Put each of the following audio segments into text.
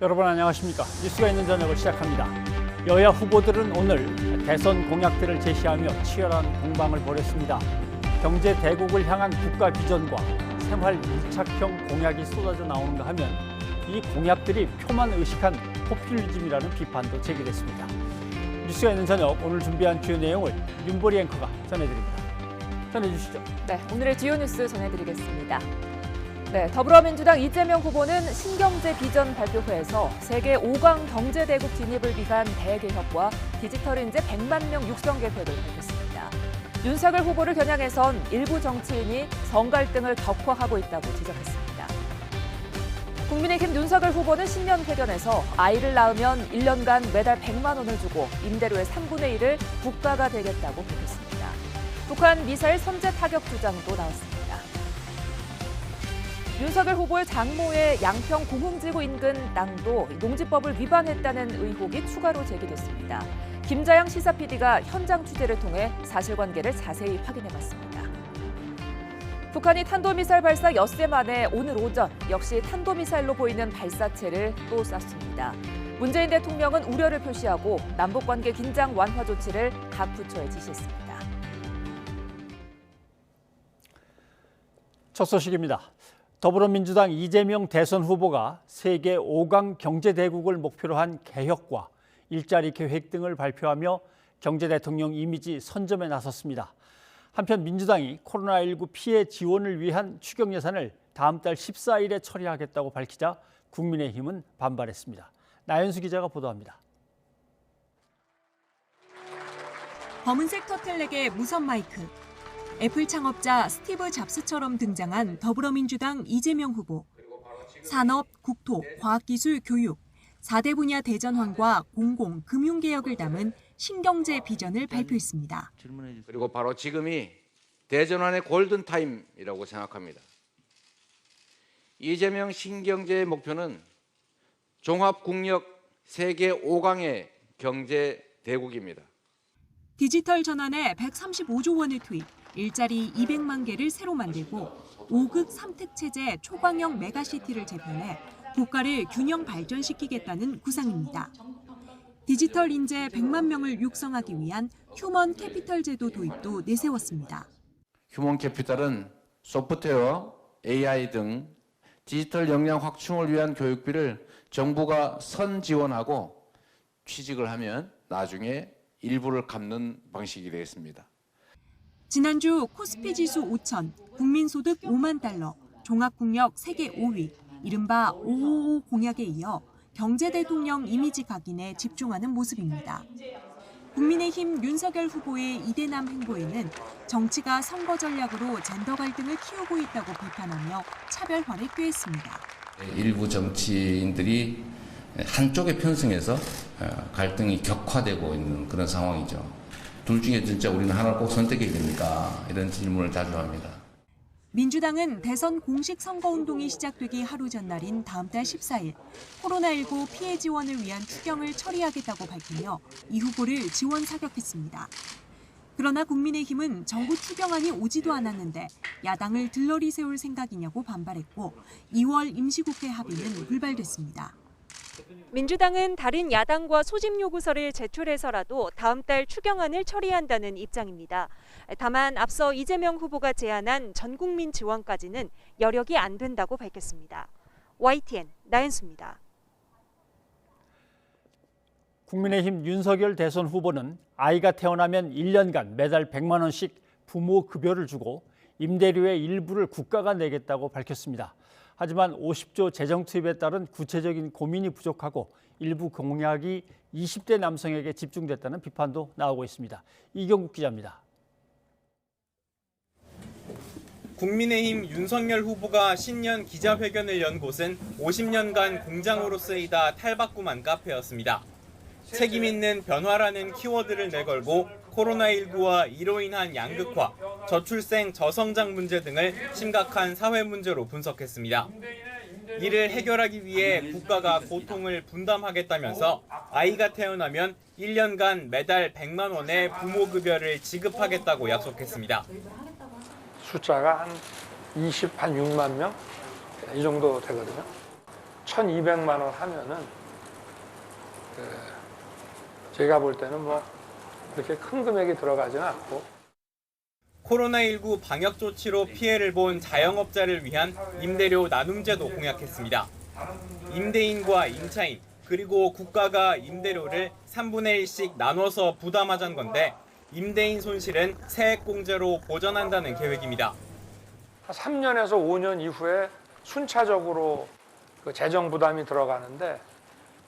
여러분 안녕하십니까? 뉴스가 있는 저녁을 시작합니다. 여야 후보들은 오늘 대선 공약들을 제시하며 치열한 공방을 벌였습니다. 경제 대국을 향한 국가 비전과 생활 밀착형 공약이 쏟아져 나오는가 하면 이 공약들이 표만 의식한 포퓰리즘이라는 비판도 제기됐습니다. 뉴스가 있는 저녁 오늘 준비한 주요 내용을 윤보리 앵커가 전해드립니다. 전해주시죠. 네, 오늘의 주요 뉴스 전해드리겠습니다. 네, 더불어민주당 이재명 후보는 신경제 비전 발표회에서 세계 5강 경제대국 진입을 위한 대개혁과 디지털 인재 100만 명 육성 계획을 밝혔습니다. 윤석열 후보를 겨냥해선 일부 정치인이 성갈등을 격화하고 있다고 지적했습니다. 국민의힘 윤석열 후보는 신년 회견에서 아이를 낳으면 1년간 매달 100만 원을 주고 임대료의 3분의 1을 국가가 되겠다고 밝혔습니다. 북한 미사일 선제 타격 주장도 나왔습니다. 윤석열 후보의 장모의 양평 공흥지구 인근 땅도 농지법을 위반했다는 의혹이 추가로 제기됐습니다. 김자양 시사 PD가 현장 취재를 통해 사실관계를 자세히 확인해봤습니다. 북한이 탄도미사일 발사 엿새 만에 오늘 오전 역시 탄도미사일로 보이는 발사체를 또 쐈습니다. 문재인 대통령은 우려를 표시하고 남북관계 긴장 완화 조치를 각 부처에 지시했습니다. 첫 소식입니다. 더불어민주당 이재명 대선 후보가 세계 5강 경제대국을 목표로 한 개혁과 일자리 계획 등을 발표하며 경제대통령 이미지 선점에 나섰습니다. 한편 민주당이 코로나19 피해 지원을 위한 추경 예산을 다음 달 14일에 처리하겠다고 밝히자 국민의힘은 반발했습니다. 나연수 기자가 보도합니다. 검은색 터틀넥에 무선 마이크. 애플 창업자 스티브 잡스처럼 등장한 더불어민주당 이재명 후보. 산업, 국토, 과학기술, 교육, 4대 분야 대전환과 공공, 금융개혁을 담은 신경제 비전을 발표했습니다. 그리고 바로 지금이 대전환의 골든타임이라고 생각합니다. 이재명 신경제의 목표는 종합국력 세계 5강의 경제 대국입니다. 디지털 전환에 135조 원을 투입, 일자리 200만 개를 새로 만들고 5극 3특 체제 초광역 메가시티를 재편해 국가를 균형 발전시키겠다는 구상입니다. 디지털 인재 100만 명을 육성하기 위한 휴먼 캐피털 제도 도입도 내세웠습니다. 휴먼 캐피탈은 소프트웨어, AI 등 디지털 역량 확충을 위한 교육비를 정부가 선 지원하고 취직을 하면 나중에 일부를 갚는 방식이 되겠습니다. 지난주 코스피 지수 5천, 국민소득 5만 달러, 종합국력 세계 5위, 이른바 555 공약에 이어 경제대통령 이미지 각인에 집중하는 모습입니다. 국민의힘 윤석열 후보의 이대남 행보에는 정치가 선거 전략으로 젠더 갈등을 키우고 있다고 비판하며 차별화를 꾀했습니다. 일부 정치인들이 한쪽에 편승해서 갈등이 격화되고 있는 그런 상황이죠. 둘 중에 진짜 우리는 하나를 꼭 선택해야 됩니까? 이런 질문을 자주 합니다. 민주당은 대선 공식 선거운동이 시작되기 하루 전날인 다음 달 14일 코로나19 피해 지원을 위한 추경을 처리하겠다고 밝히며 이 후보를 지원 사격했습니다. 그러나 국민의힘은 정부 추경안이 오지도 않았는데 야당을 들러리 세울 생각이냐고 반발했고 2월 임시국회 합의는 불발됐습니다. 민주당은 다른 야당과 소집 요구서를 제출해서라도 다음 달 추경안을 처리한다는 입장입니다. 다만 앞서 이재명 후보가 제안한 전국민 지원까지는 여력이 안 된다고 밝혔습니다. YTN 나연수입니다. 국민의힘 윤석열 대선 후보는 아이가 태어나면 1년간 매달 100만 원씩 부모 급여를 주고 임대료의 일부를 국가가 내겠다고 밝혔습니다. 하지만 50조 재정 투입에 따른 구체적인 고민이 부족하고 일부 공약이 20대 남성에게 집중됐다는 비판도 나오고 있습니다. 이경국 기자입니다. 국민의힘 윤석열 후보가 신년 기자회견을 연 곳은 50년간 공장으로 쓰이다 탈바꿈한 카페였습니다. 책임 있는 변화라는 키워드를 내걸고 코로나19와 이로 인한 양극화, 저출생, 저성장 문제 등을 심각한 사회 문제로 분석했습니다. 이를 해결하기 위해 국가가 고통을 분담하겠다면서 아이가 태어나면 1년간 매달 100만 원의 부모급여를 지급하겠다고 약속했습니다. 숫자가 한 6만 명? 이 정도 되거든요. 1,200만 원 하면은 제가 볼 때는 뭐 그렇게 큰 금액이 들어가지는 않고. 코로나19 방역 조치로 피해를 본 자영업자를 위한 임대료 나눔제도 공약했습니다. 임대인과 임차인 그리고 국가가 임대료를 3분의 1씩 나눠서 부담하자는 건데 임대인 손실은 세액공제로 보전한다는 계획입니다. 3년에서 5년 이후에 순차적으로 그 재정 부담이 들어가는데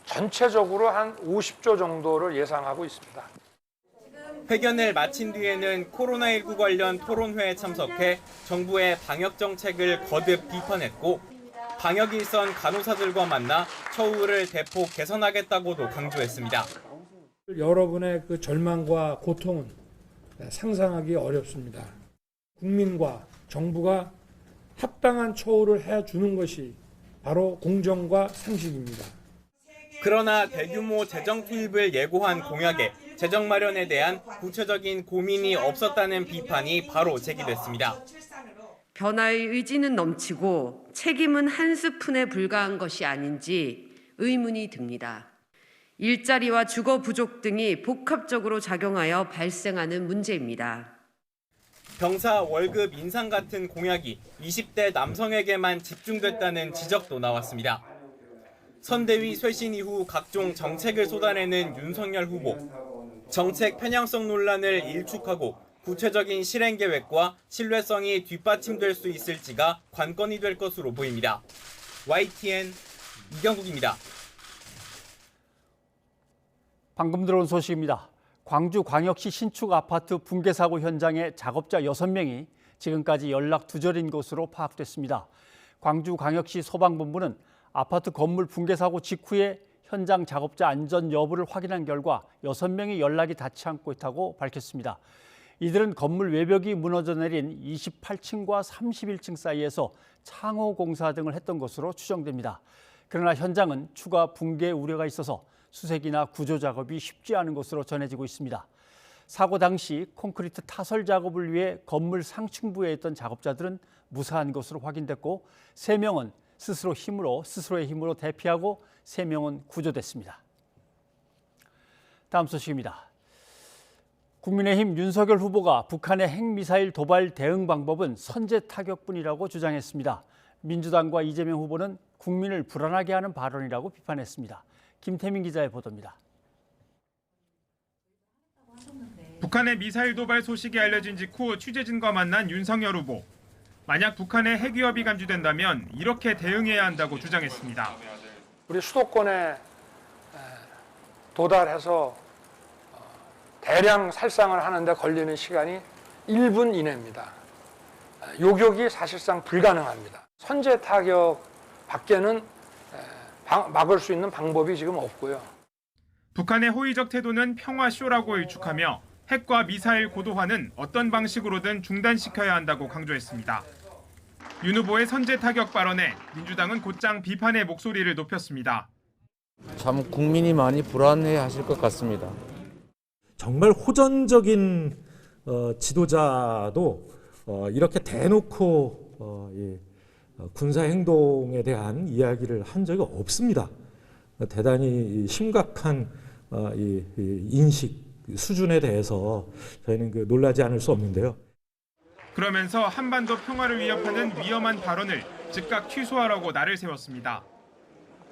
전체적으로 한 50조 정도를 예상하고 있습니다. 회견을 마친 뒤에는 코로나19 관련 토론회에 참석해 정부의 방역 정책을 거듭 비판했고 방역 일선 간호사들과 만나 처우를 대폭 개선하겠다고도 강조했습니다. 여러분의 그 절망과 고통은 상상하기 어렵습니다. 국민과 정부가 합당한 처우를 해주는 것이 바로 공정과 상식입니다. 그러나 대규모 재정 투입을 예고한 공약에 재정 마련에 대한 구체적인 고민이 없었다는 비판이 바로 제기됐습니다. 변화의 의지는 넘치고 책임은 한 스푼에 불과한 것이 아닌지 의문이 듭니다. 일자리와 주거 부족 등이 복합적으로 작용하여 발생하는 문제입니다. 병사 월급 인상 같은 공약이 20대 남성에게만 집중됐다는 지적도 나왔습니다. 선대위 쇄신 이후 각종 정책을 쏟아내는 윤석열 후보. 정책 편향성 논란을 일축하고 구체적인 실행 계획과 신뢰성이 뒷받침될 수 있을지가 관건이 될 것으로 보입니다. YTN 이경국입니다. 방금 들어온 소식입니다. 광주광역시 신축 아파트 붕괴 사고 현장의 작업자 6명이 지금까지 연락 두절인 것으로 파악됐습니다. 광주광역시 소방본부는 아파트 건물 붕괴 사고 직후에 현장 작업자 안전 여부를 확인한 결과 6명이 연락이 닿지 않고 있다고 밝혔습니다. 이들은 건물 외벽이 무너져 내린 28층과 31층 사이에서 창호 공사 등을 했던 것으로 추정됩니다. 그러나 현장은 추가 붕괴 우려가 있어서 수색이나 구조 작업이 쉽지 않은 것으로 전해지고 있습니다. 사고 당시 콘크리트 타설 작업을 위해 건물 상층부에 있던 작업자들은 무사한 것으로 확인됐고 3명은 스스로의 힘으로 대피하고 3명은 구조됐습니다. 다음 소식입니다. 국민의힘 윤석열 후보가 북한의 핵미사일 도발 대응 방법은 선제 타격뿐이라고 주장했습니다. 민주당과 이재명 후보는 국민을 불안하게 하는 발언이라고 비판했습니다. 김태민 기자의 보도입니다. 북한의 미사일 도발 소식이 알려진 직후 취재진과 만난 윤석열 후보. 만약 북한의 핵 위협이 감지된다면 이렇게 대응해야 한다고 주장했습니다. 우리 수도권에 도달해서 대량 살상을 하는데 걸리는 시간이 1분 이내입니다. 요격이 사실상 불가능합니다. 선제 타격 밖에는 막을 수 있는 방법이 지금 없고요. 북한의 호의적 태도는 평화쇼라고 일축하며 핵과 미사일 고도화는 어떤 방식으로든 중단시켜야 한다고 강조했습니다. 윤 후보의 선제 타격 발언에 민주당은 곧장 비판의 목소리를 높였습니다. 참 국민이 많이 불안해하실 것 같습니다. 정말 호전적인 지도자도 이렇게 대놓고 군사 행동에 대한 이야기를 한 적이 없습니다. 대단히 심각한 인식 수준에 대해서 저희는 놀라지 않을 수 없는데요. 그러면서 한반도 평화를 위협하는 위험한 발언을 즉각 취소하라고 날을 세웠습니다.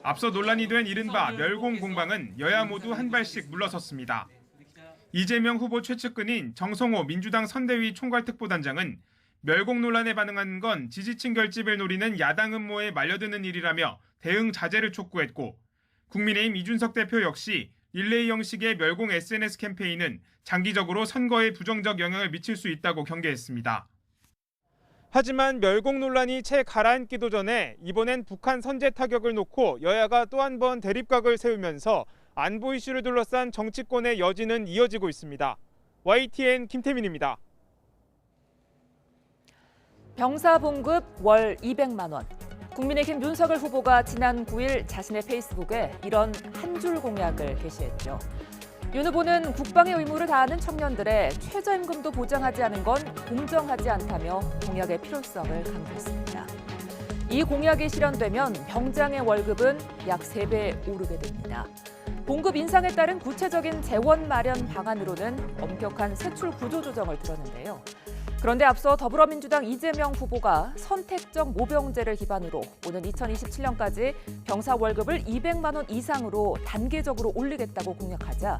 앞서 논란이 된 이른바 멸공 공방은 여야 모두 한 발씩 물러섰습니다. 이재명 후보 최측근인 정성호 민주당 선대위 총괄특보단장은 멸공 논란에 반응한 건 지지층 결집을 노리는 야당 음모에 말려드는 일이라며 대응 자제를 촉구했고 국민의힘 이준석 대표 역시 릴레이 형식의 멸공 SNS 캠페인은 장기적으로 선거에 부정적 영향을 미칠 수 있다고 경계했습니다. 하지만 멸공 논란이 채 가라앉기도 전에 이번엔 북한 선제 타격을 놓고 여야가 또 한 번 대립각을 세우면서 안보 이슈를 둘러싼 정치권의 여진은 이어지고 있습니다. YTN 김태민입니다. 병사 봉급 월 200만 원. 국민의힘 윤석열 후보가 지난 9일 자신의 페이스북에 이런 한 줄 공약을 게시했죠. 윤 후보는 국방의 의무를 다하는 청년들의 최저임금도 보장하지 않은 건 공정하지 않다며 공약의 필요성을 강조했습니다. 이 공약이 실현되면 병장의 월급은 약 3배 오르게 됩니다. 봉급 인상에 따른 구체적인 재원 마련 방안으로는 엄격한 세출 구조 조정을 들었는데요. 그런데 앞서 더불어민주당 이재명 후보가 선택적 모병제를 기반으로 오는 2027년까지 병사 월급을 200만 원 이상으로 단계적으로 올리겠다고 공약하자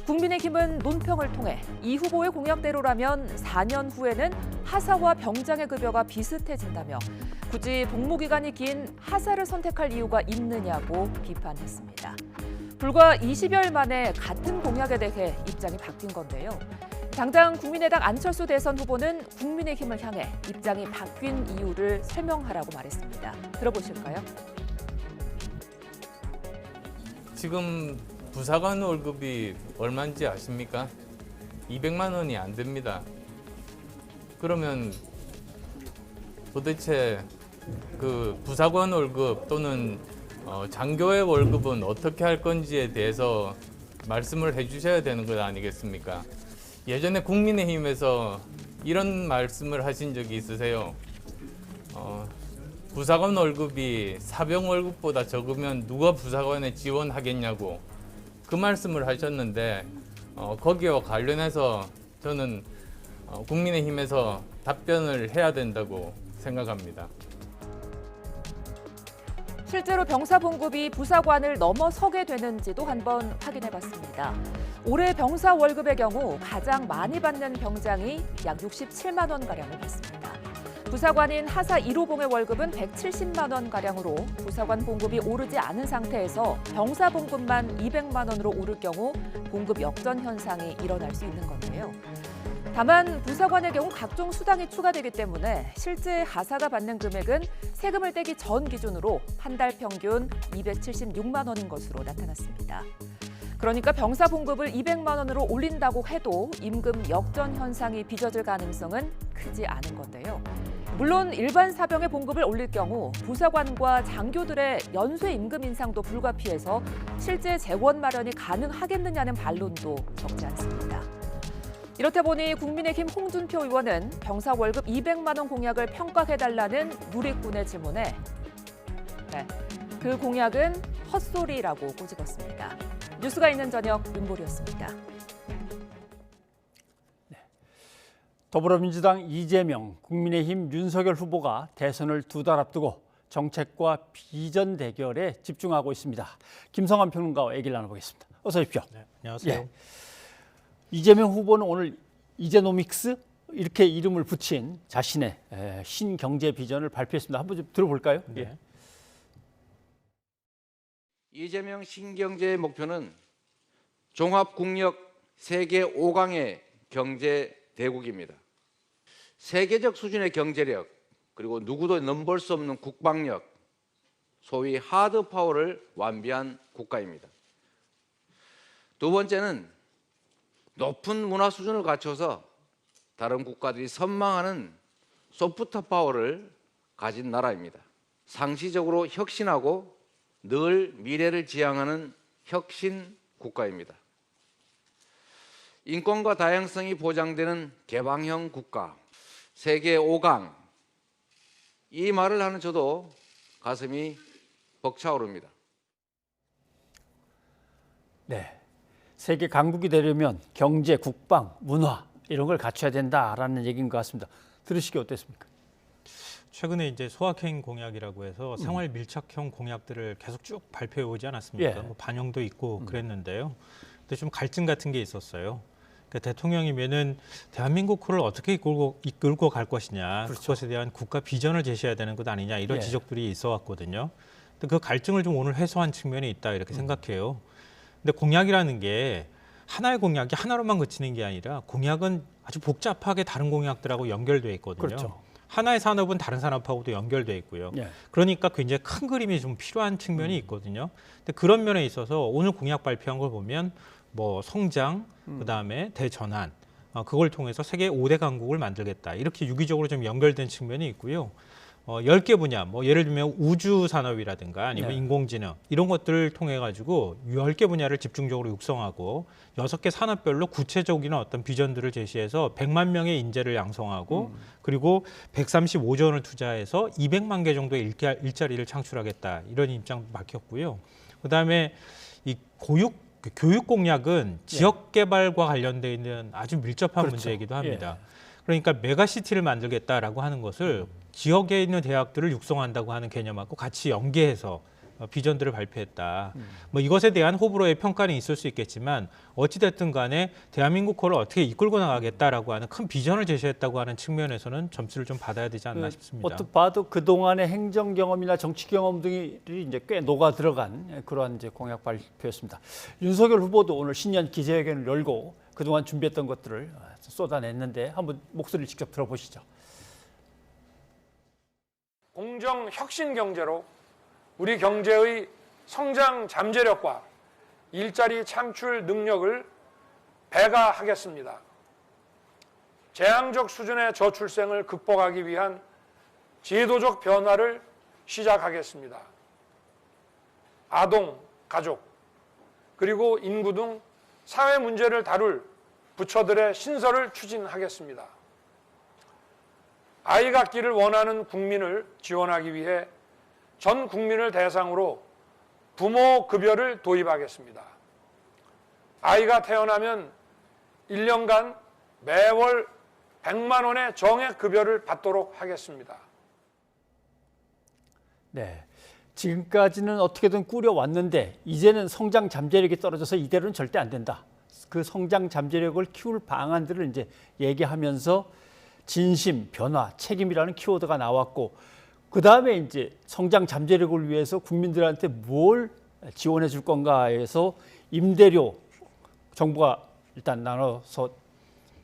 국민의힘은 논평을 통해 이 후보의 공약대로라면 4년 후에는 하사와 병장의 급여가 비슷해진다며 굳이 복무기간이 긴 하사를 선택할 이유가 있느냐고 비판했습니다. 불과 20여일 만에 같은 공약에 대해 입장이 바뀐 건데요. 당장 국민의당 안철수 대선 후보는 국민의힘을 향해 입장이 바뀐 이유를 설명하라고 말했습니다. 들어보실까요? 지금 부사관 월급이 얼마인지 아십니까? 200만 원이 안 됩니다. 그러면 도대체 그 부사관 월급 또는 장교의 월급은 어떻게 할 건지에 대해서 말씀을 해주셔야 되는 것 아니겠습니까? 예전에 국민의힘에서 이런 말씀을 하신 적이 있으세요. 부사관 월급이 사병 월급보다 적으면 누가 부사관에 지원하겠냐고 그 말씀을 하셨는데 거기와 관련해서 저는 국민의힘에서 답변을 해야 된다고 생각합니다. 실제로 병사 봉급이 부사관을 넘어서게 되는지도 한번 확인해봤습니다. 올해 병사 월급의 경우 가장 많이 받는 병장이 약 67만 원가량을 받습니다. 부사관인 하사 1호봉의 월급은 170만 원가량으로 부사관 봉급이 오르지 않은 상태에서 병사 봉급만 200만 원으로 오를 경우 봉급 역전 현상이 일어날 수 있는 건데요. 다만 부사관의 경우 각종 수당이 추가되기 때문에 실제 하사가 받는 금액은 세금을 떼기 전 기준으로 한 달 평균 276만 원인 것으로 나타났습니다. 그러니까 병사 봉급을 200만 원으로 올린다고 해도 임금 역전 현상이 빚어질 가능성은 크지 않은 건데요. 물론 일반 사병의 봉급을 올릴 경우 부사관과 장교들의 연쇄 임금 인상도 불가피해서 실제 재원 마련이 가능하겠느냐는 반론도 적지 않습니다. 이렇다 보니 국민의힘 홍준표 의원은 병사 월급 200만 원 공약을 평가해달라는 누리꾼의 질문에 그 공약은 헛소리라고 꼬집었습니다. 뉴스가 있는 저녁 윤보리였습니다. 더불어민주당 이재명, 국민의힘 윤석열 후보가 대선을 2달 앞두고 정책과 비전 대결에 집중하고 있습니다. 김성환 평론가와 얘기를 나눠보겠습니다. 어서 오십시오. 네, 안녕하세요. 예. 이재명 후보는 오늘 이제노믹스 이렇게 이름을 붙인 자신의 신경제 비전을 발표했습니다. 한번 좀 들어볼까요? 네. 예. 이재명 신경제의 목표는 종합국력 세계 5강의 경제 대국입니다. 세계적 수준의 경제력, 그리고 누구도 넘볼 수 없는 국방력, 소위 하드 파워를 완비한 국가입니다. 두 번째는 높은 문화 수준을 갖춰서 다른 국가들이 선망하는 소프트 파워를 가진 나라입니다. 상시적으로 혁신하고 늘 미래를 지향하는 혁신 국가입니다. 인권과 다양성이 보장되는 개방형 국가, 세계 5강, 이 말을 하는 저도 가슴이 벅차오릅니다. 네, 세계 강국이 되려면 경제, 국방, 문화 이런 걸 갖춰야 된다라는 얘기인 것 같습니다. 들으시기 어땠습니까? 최근에 이제 소확행 공약이라고 해서 생활 밀착형 공약들을 계속 쭉 발표해 오지 않았습니까? 예. 뭐 반영도 있고 그랬는데요. 근데 좀 갈증 같은 게 있었어요. 그러니까 대통령이면은 대한민국을 어떻게 이끌고 갈 것이냐, 그렇죠. 그것에 대한 국가 비전을 제시해야 되는 것 아니냐 이런 예. 지적들이 있어 왔거든요. 근데 그 갈증을 좀 오늘 해소한 측면이 있다 이렇게 생각해요. 근데 공약이라는 게 하나의 공약이 하나로만 그치는 게 아니라 공약은 아주 복잡하게 다른 공약들하고 연결돼 있거든요. 그렇죠. 하나의 산업은 다른 산업하고도 연결돼 있고요. 예. 그러니까 굉장히 큰 그림이 좀 필요한 측면이 있거든요. 근데 그런 면에 있어서 오늘 공약 발표한 걸 보면 뭐 성장, 그다음에 대전환, 그걸 통해서 세계 5대 강국을 만들겠다. 이렇게 유기적으로 좀 연결된 측면이 있고요. 10개 분야, 뭐 예를 들면 우주 산업이라든가 아니면 네. 인공지능 이런 것들을 통해 가지고 10개 분야를 집중적으로 육성하고 6개 산업별로 구체적인 어떤 비전들을 제시해서 100만 명의 인재를 양성하고 그리고 135조 원을 투자해서 200만 개 정도의 일자리를 창출하겠다 이런 입장도 밝혔고요. 그다음에 이 교육 공약은 지역 개발과 관련돼 있는 아주 밀접한 그렇죠. 문제이기도 합니다. 그러니까 메가시티를 만들겠다라고 하는 것을 지역에 있는 대학들을 육성한다고 하는 개념하고 같이 연계해서 비전들을 발표했다. 뭐 이것에 대한 호불호의 평가는 있을 수 있겠지만 어찌됐든 간에 대한민국을 어떻게 이끌고 나가겠다라고 하는 큰 비전을 제시했다고 하는 측면에서는 점수를 좀 받아야 되지 않나 싶습니다. 어떻게 봐도 그동안의 행정 경험이나 정치 경험 등이 이제 꽤 녹아 들어간 그러한 이제 공약 발표였습니다. 윤석열 후보도 오늘 신년 기자회견을 열고 그동안 준비했던 것들을 쏟아냈는데 한번 목소리를 직접 들어보시죠. 공정 혁신 경제로 우리 경제의 성장 잠재력과 일자리 창출 능력을 배가하겠습니다. 재앙적 수준의 저출생을 극복하기 위한 제도적 변화를 시작하겠습니다. 아동, 가족, 그리고 인구 등 사회 문제를 다룰 부처들의 신설을 추진하겠습니다. 아이 갖기를 원하는 국민을 지원하기 위해 전 국민을 대상으로 부모 급여를 도입하겠습니다. 아이가 태어나면 1년간 매월 100만 원의 정액 급여를 받도록 하겠습니다. 네, 지금까지는 어떻게든 꾸려왔는데 이제는 성장 잠재력이 떨어져서 이대로는 절대 안 된다. 그 성장 잠재력을 키울 방안들을 이제 얘기하면서 진심, 변화, 책임이라는 키워드가 나왔고 그 다음에 이제 성장 잠재력을 위해서 국민들한테 뭘 지원해 줄 건가에서 임대료 정부가 일단 나눠서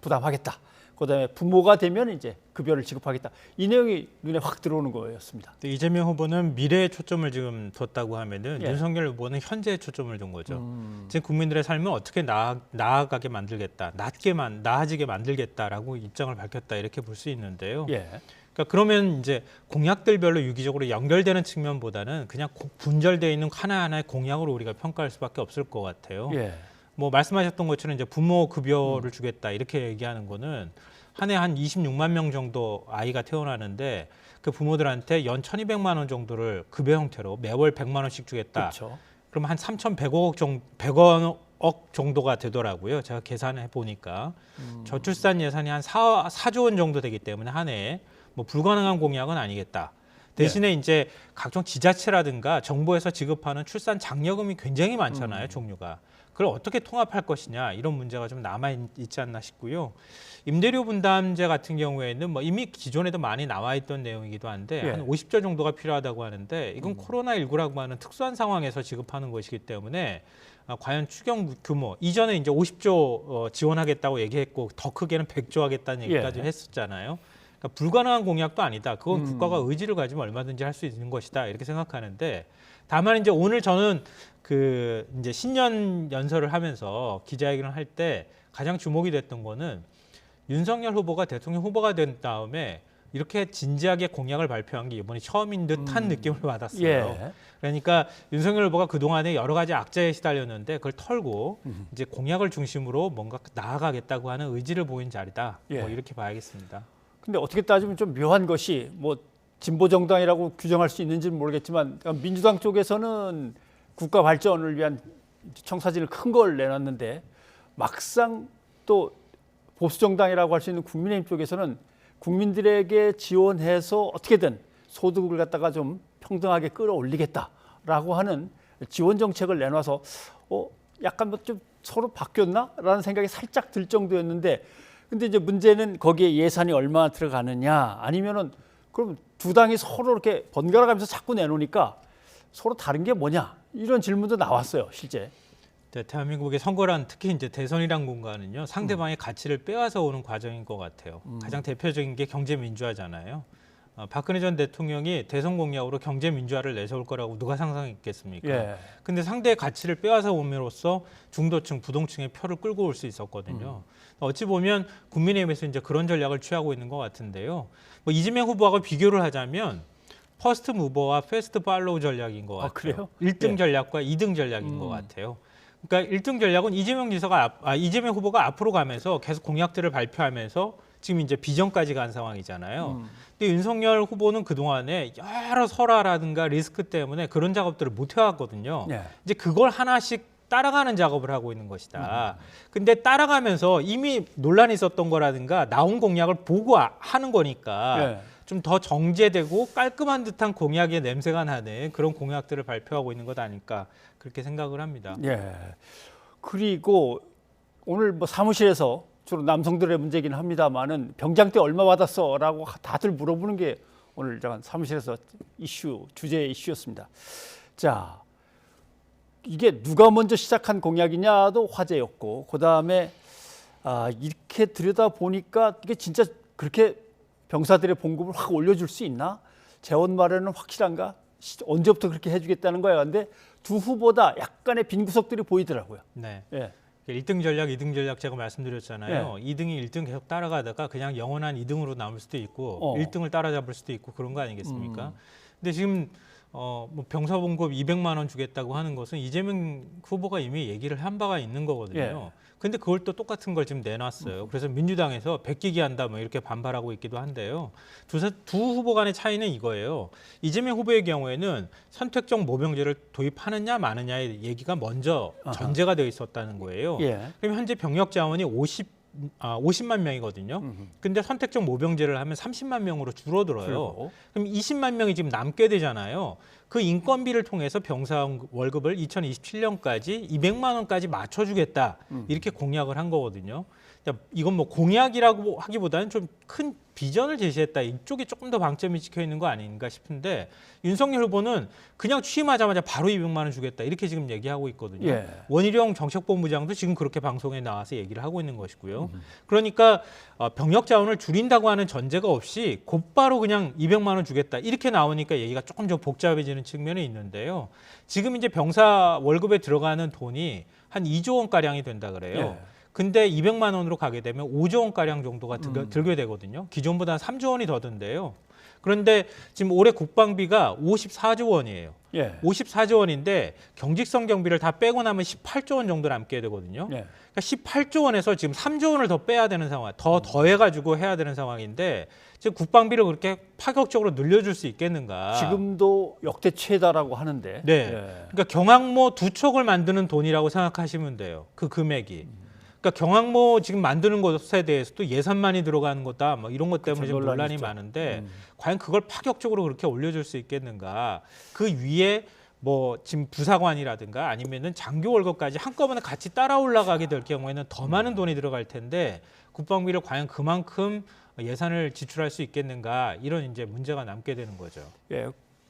부담하겠다. 그다음에 부모가 되면 이제 급여를 지급하겠다. 이 내용이 눈에 확 들어오는 거였습니다. 이재명 후보는 미래에 초점을 지금 뒀다고 하면은 예. 윤석열 후보는 현재에 초점을 둔 거죠. 지금 국민들의 삶을 어떻게 나아가게 만들겠다, 나아지게 만들겠다라고 입장을 밝혔다 이렇게 볼 수 있는데요. 예. 그러니까 그러면 이제 공약들별로 유기적으로 연결되는 측면보다는 그냥 분절되어 있는 하나하나의 공약으로 우리가 평가할 수밖에 없을 것 같아요. 예. 뭐 말씀하셨던 것처럼 이제 부모 급여를 주겠다 이렇게 얘기하는 거는 한 해 한 26만 명 정도 아이가 태어나는데 그 부모들한테 연 1,200만 원 정도를 급여 형태로 매월 100만 원씩 주겠다. 그렇죠. 그럼 한 3,100억 정도가 되더라고요. 제가 계산해 보니까 저출산 예산이 한 4조 원 정도 되기 때문에 한 해에 뭐 불가능한 공약은 아니겠다. 대신에 이제 각종 지자체라든가 정부에서 지급하는 출산 장려금이 굉장히 많잖아요, 종류가. 그걸 어떻게 통합할 것이냐 이런 문제가 좀 남아 있지 않나 싶고요. 임대료 분담제 같은 경우에는 뭐 이미 기존에도 많이 나와 있던 내용이기도 한데 예. 한 50조 정도가 필요하다고 하는데 이건 코로나19라고 하는 특수한 상황에서 지급하는 것이기 때문에 과연 추경 규모 이전에 이제 50조 지원하겠다고 얘기했고 더 크게는 100조 하겠다는 얘기까지 했었잖아요. 그러니까 불가능한 공약도 아니다. 그건 국가가 의지를 가지면 얼마든지 할 수 있는 것이다 이렇게 생각하는데 다만 이제 오늘 저는 그 이제 신년 연설을 하면서 기자회견을 할 때 가장 주목이 됐던 거는 윤석열 후보가 대통령 후보가 된 다음에 이렇게 진지하게 공약을 발표한 게 이번이 처음인 듯한 느낌을 받았어요. 예. 그러니까 윤석열 후보가 그동안에 여러 가지 악재에 시달렸는데 그걸 털고 이제 공약을 중심으로 뭔가 나아가겠다고 하는 의지를 보인 자리다. 예. 뭐 이렇게 봐야겠습니다. 근데 어떻게 따지면 좀 묘한 것이 뭐 진보 정당이라고 규정할 수 있는지는 모르겠지만 민주당 쪽에서는 국가 발전을 위한 청사진을 큰 걸 내놨는데 막상 또 보수 정당이라고 할 수 있는 국민의힘 쪽에서는 국민들에게 지원해서 어떻게든 소득을 갖다가 좀 평등하게 끌어올리겠다라고 하는 지원 정책을 내놔서 약간 뭐 좀 서로 바뀌었나라는 생각이 살짝 들 정도였는데 근데 이제 문제는 거기에 예산이 얼마나 들어가느냐 아니면은 그럼 두 당이 서로 이렇게 번갈아 가면서 자꾸 내놓으니까 서로 다른 게 뭐냐 이런 질문도 나왔어요 실제. 네, 대한민국의 선거란 특히 이제 대선이란 공간은요 상대방의 가치를 빼앗아 오는 과정인 것 같아요. 가장 대표적인 게 경제 민주화잖아요. 박근혜 전 대통령이 대선 공약으로 경제 민주화를 내세울 거라고 누가 상상했겠습니까? 예. 근데 상대의 가치를 빼앗아 옴으로써 중도층, 부동층의 표를 끌고 올 수 있었거든요. 어찌 보면 국민의힘에서 이제 그런 전략을 취하고 있는 것 같은데요. 뭐 이재명 후보하고 비교를 하자면 퍼스트 무버와 패스트 팔로우 전략인 것 같아요. 그래요? 1등 예. 전략과 2등 전략인 것 같아요. 그러니까 1등 전략은 이재명 후보가 앞으로 가면서 계속 공약들을 발표하면서 지금 이제 비전까지 간 상황이잖아요. 근데 윤석열 후보는 그동안에 여러 설화라든가 리스크 때문에 그런 작업들을 못 해왔거든요. 예. 이제 그걸 하나씩 따라가는 작업을 하고 있는 것이다. 근데 따라가면서 이미 논란이 있었던 거라든가 나온 공약을 보고 하는 거니까 예. 좀 더 정제되고 깔끔한 듯한 공약의 냄새가 나는 그런 공약들을 발표하고 있는 것 아닐까 그렇게 생각을 합니다. 예. 그리고 오늘 뭐 사무실에서 주로 남성들의 문제긴 합니다만은 병장 때 얼마 받았어라고 다들 물어보는 게 오늘 잠깐 사무실에서 주제 이슈였습니다. 자, 이게 누가 먼저 시작한 공약이냐도 화제였고, 그 다음에 이렇게 들여다 보니까 이게 진짜 그렇게 병사들의 봉급을 확 올려줄 수 있나? 재원 마련은 확실한가? 언제부터 그렇게 해주겠다는 거야. 근데 두 후보다 약간의 빈 구석들이 보이더라고요. 네. 예. 1등 전략, 2등 전략 제가 말씀드렸잖아요. 2등이 1등 계속 따라가다가 그냥 영원한 2등으로 남을 수도 있고 1등을 따라잡을 수도 있고 그런 거 아니겠습니까? 근데 지금 뭐 병사봉급 200만 원 주겠다고 하는 것은 이재명 후보가 이미 얘기를 한 바가 있는 거거든요. 근데 그걸 또 똑같은 걸 지금 내놨어요. 그래서 민주당에서 베끼기 한다 뭐 이렇게 반발하고 있기도 한데요. 두 후보 간의 차이는 이거예요. 이재명 후보의 경우에는 선택적 모병제를 도입하느냐 마느냐의 얘기가 먼저 전제가 되어 있었다는 거예요. 그럼 현재 병력 자원이 50만 명이거든요. 근데 선택적 모병제를 하면 30만 명으로 줄어들어요. 그럼 20만 명이 지금 남게 되잖아요. 그 인건비를 통해서 병사 월급을 2027년까지 200만 원까지 맞춰주겠다. 이렇게 공약을 한 거거든요. 이건 뭐 공약이라고 하기보다는 좀 큰 비전을 제시했다. 이쪽에 조금 더 방점이 찍혀 있는 거 아닌가 싶은데 윤석열 후보는 그냥 취임하자마자 바로 200만 원 주겠다. 이렇게 지금 얘기하고 있거든요. 원희룡 정책본부장도 지금 그렇게 방송에 나와서 얘기를 하고 있는 것이고요. 그러니까 병력 자원을 줄인다고 하는 전제가 없이 곧바로 그냥 200만 원 주겠다. 이렇게 나오니까 얘기가 조금 더 복잡해지는 측면이 있는데요. 지금 이제 병사 월급에 들어가는 돈이 한 2조 원가량이 된다 그래요. 근데 200만 원으로 가게 되면 5조 원가량 정도가 들게 되거든요. 기존보다 3조 원이 더 든대요. 그런데 지금 올해 국방비가 54조 원이에요. 54조 원인데 경직성 경비를 다 빼고 나면 18조 원 정도 남게 되거든요. 그러니까 18조 원에서 지금 3조 원을 더 빼야 되는 상황, 더해가지고 해야 되는 상황인데 지금 국방비를 그렇게 파격적으로 늘려줄 수 있겠는가? 지금도 역대 최다라고 하는데. 그러니까 경항모 2척을 만드는 돈이라고 생각하시면 돼요. 그 금액이. 그러니까 경항모 지금 만드는 것에 대해서도 예산만이 들어가는 거다. 뭐 이런 것 때문에 지금 논란이 많은데 과연 그걸 파격적으로 그렇게 올려줄 수 있겠는가? 그 위에 뭐 지금 부사관이라든가 아니면은 장교 월급까지 한꺼번에 같이 따라 올라가게 될 경우에는 더 많은 돈이 들어갈 텐데 국방비를 과연 그만큼 예산을 지출할 수 있겠는가? 이런 이제 문제가 남게 되는 거죠.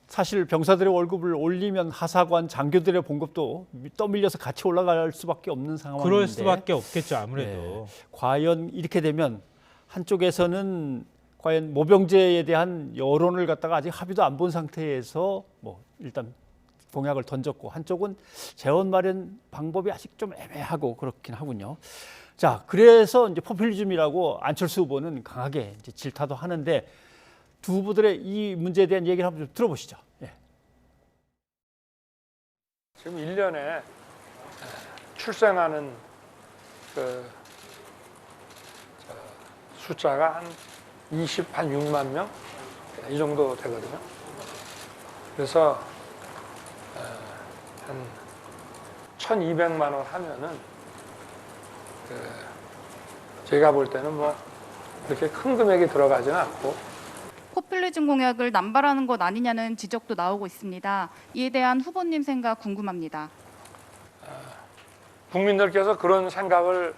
사실 병사들의 월급을 올리면 하사관, 장교들의 봉급도 떠밀려서 같이 올라갈 수밖에 없는 상황인데. 그럴 수밖에 없겠죠, 아무래도. 과연 이렇게 되면 한쪽에서는 과연 모병제에 대한 여론을 갖다가 아직 합의도 안 본 상태에서 뭐 일단 공약을 던졌고, 한쪽은 재원 마련 방법이 아직 좀 애매하고 그렇긴 하군요. 자, 그래서 이제 포퓰리즘이라고 안철수 후보는 강하게 이제 질타도 하는데, 두 후보들의 이 문제에 대한 얘기를 한번 좀 들어보시죠. 지금 1년에 출생하는 그 숫자가 한 6만 명? 이 정도 되거든요. 그래서 한 1,200만 원 하면은 제가 볼 때는 뭐 그렇게 큰 금액이 들어가지는 않고, 포퓰리즘 공약을 남발하는 것 아니냐는 지적도 나오고 있습니다. 이에 대한 후보님 생각 궁금합니다. 국민들께서 그런 생각을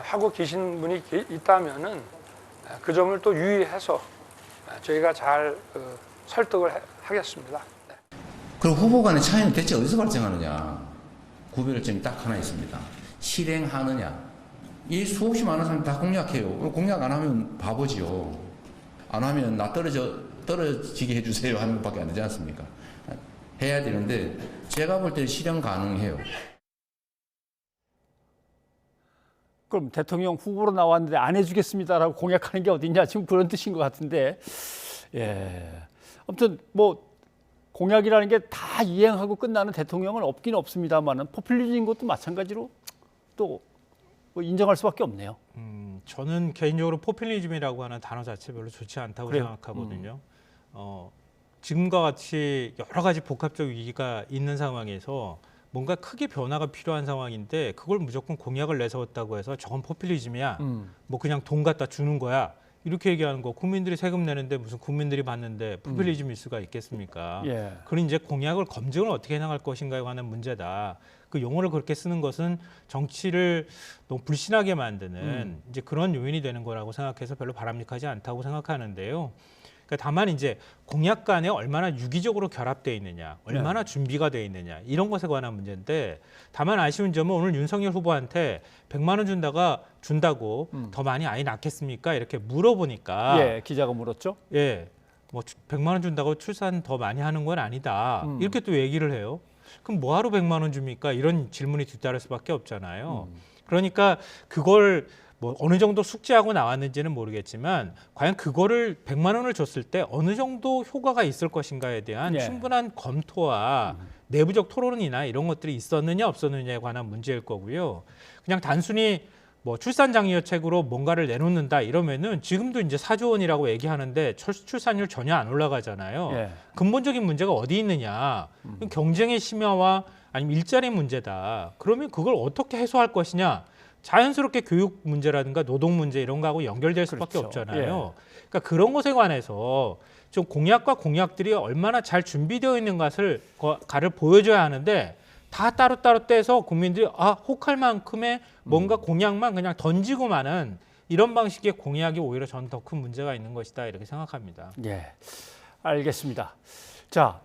하고 계신 분이 있다면은 그 점을 또 유의해서 저희가 잘 설득을 하겠습니다. 그럼 후보 간의 차이는 대체 어디서 발생하느냐? 구별점이 딱 하나 있습니다. 실행하느냐? 이 수없이 많은 사람이 다 공약해요. 공약 안 하면 바보지요. 안 하면 나 떨어지게 해주세요 하는 것밖에 안 되지 않습니까? 해야 되는데 제가 볼 때는 실현 가능해요. 그럼 대통령 후보로 나왔는데 안 해주겠습니다라고 공약하는 게 어딨냐, 지금 그런 뜻인 것 같은데. 아무튼 뭐 공약이라는 게 다 이행하고 끝나는 대통령은 없긴 없습니다만은 포퓰리즘인 것도 마찬가지로 또 뭐 인정할 수밖에 없네요. 저는 개인적으로 포퓰리즘이라고 하는 단어 자체 별로 좋지 않다고 그래요? 생각하거든요. 지금과 같이 여러 가지 복합적 위기가 있는 상황에서 뭔가 크게 변화가 필요한 상황인데 그걸 무조건 공약을 내세웠다고 해서 저건 포퓰리즘이야. 뭐 그냥 돈 갖다 주는 거야. 이렇게 얘기하는 거 국민들이 세금 내는데 무슨 국민들이 받는데 포퓰리즘일 수가 있겠습니까? 예. 그런 이제 공약을 검증을 어떻게 해나갈 것인가에 관한 문제다. 그 용어를 그렇게 쓰는 것은 정치를 너무 불신하게 만드는 이제 그런 요인이 되는 거라고 생각해서 별로 바람직하지 않다고 생각하는데요. 그러니까 다만 이제 공약 간에 얼마나 유기적으로 결합되어 있느냐, 얼마나 준비가 되어 있느냐 이런 것에 관한 문제인데 다만 아쉬운 점은 오늘 윤석열 후보한테 100만 원 준다고 더 많이 아이 낳겠습니까? 이렇게 물어보니까 예, 기자가 물었죠. 예, 뭐 100만 원 준다고 출산 더 많이 하는 건 아니다. 이렇게 또 얘기를 해요. 그럼 뭐하러 100만 원 줍니까? 이런 질문이 뒤따를 수밖에 없잖아요. 그러니까 그걸 뭐 어느 정도 숙지하고 나왔는지는 모르겠지만 과연 그거를 100만 원을 줬을 때 어느 정도 효과가 있을 것인가에 대한 예. 충분한 검토와 내부적 토론이나 이런 것들이 있었느냐 없었느냐에 관한 문제일 거고요. 그냥 단순히 뭐 출산장려책으로 뭔가를 내놓는다 이러면은 지금도 이제 4조 원이라고 얘기하는데 출산율 전혀 안 올라가잖아요. 예. 근본적인 문제가 어디 있느냐? 경쟁의 심화와 아니면 일자리 문제다. 그러면 그걸 어떻게 해소할 것이냐? 자연스럽게 교육 문제라든가 노동 문제 이런 거하고 연결될 수밖에 그렇죠. 없잖아요. 그러니까 그런 것에 관해서 좀 공약과 공약들이 얼마나 잘 준비되어 있는 것을 가를 보여줘야 하는데 다 따로따로 떼서 국민들이 혹할 만큼의 뭔가 공약만 그냥 던지고 마는 이런 방식의 공약이 오히려 저는 더 큰 문제가 있는 것이다 이렇게 생각합니다. 예, 알겠습니다. 자,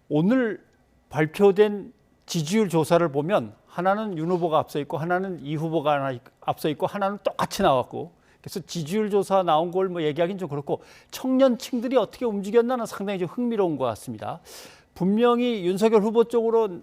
오늘 발표된 지지율 조사를 보면 하나는 윤 후보가 앞서 있고 하나는 이 후보가 앞서 있고 하나는 똑같이 나왔고 그래서 지지율 조사 나온 걸 뭐 얘기하기는 좀 그렇고 청년층들이 어떻게 움직였나는 상당히 좀 흥미로운 것 같습니다. 분명히 윤석열 후보 쪽으로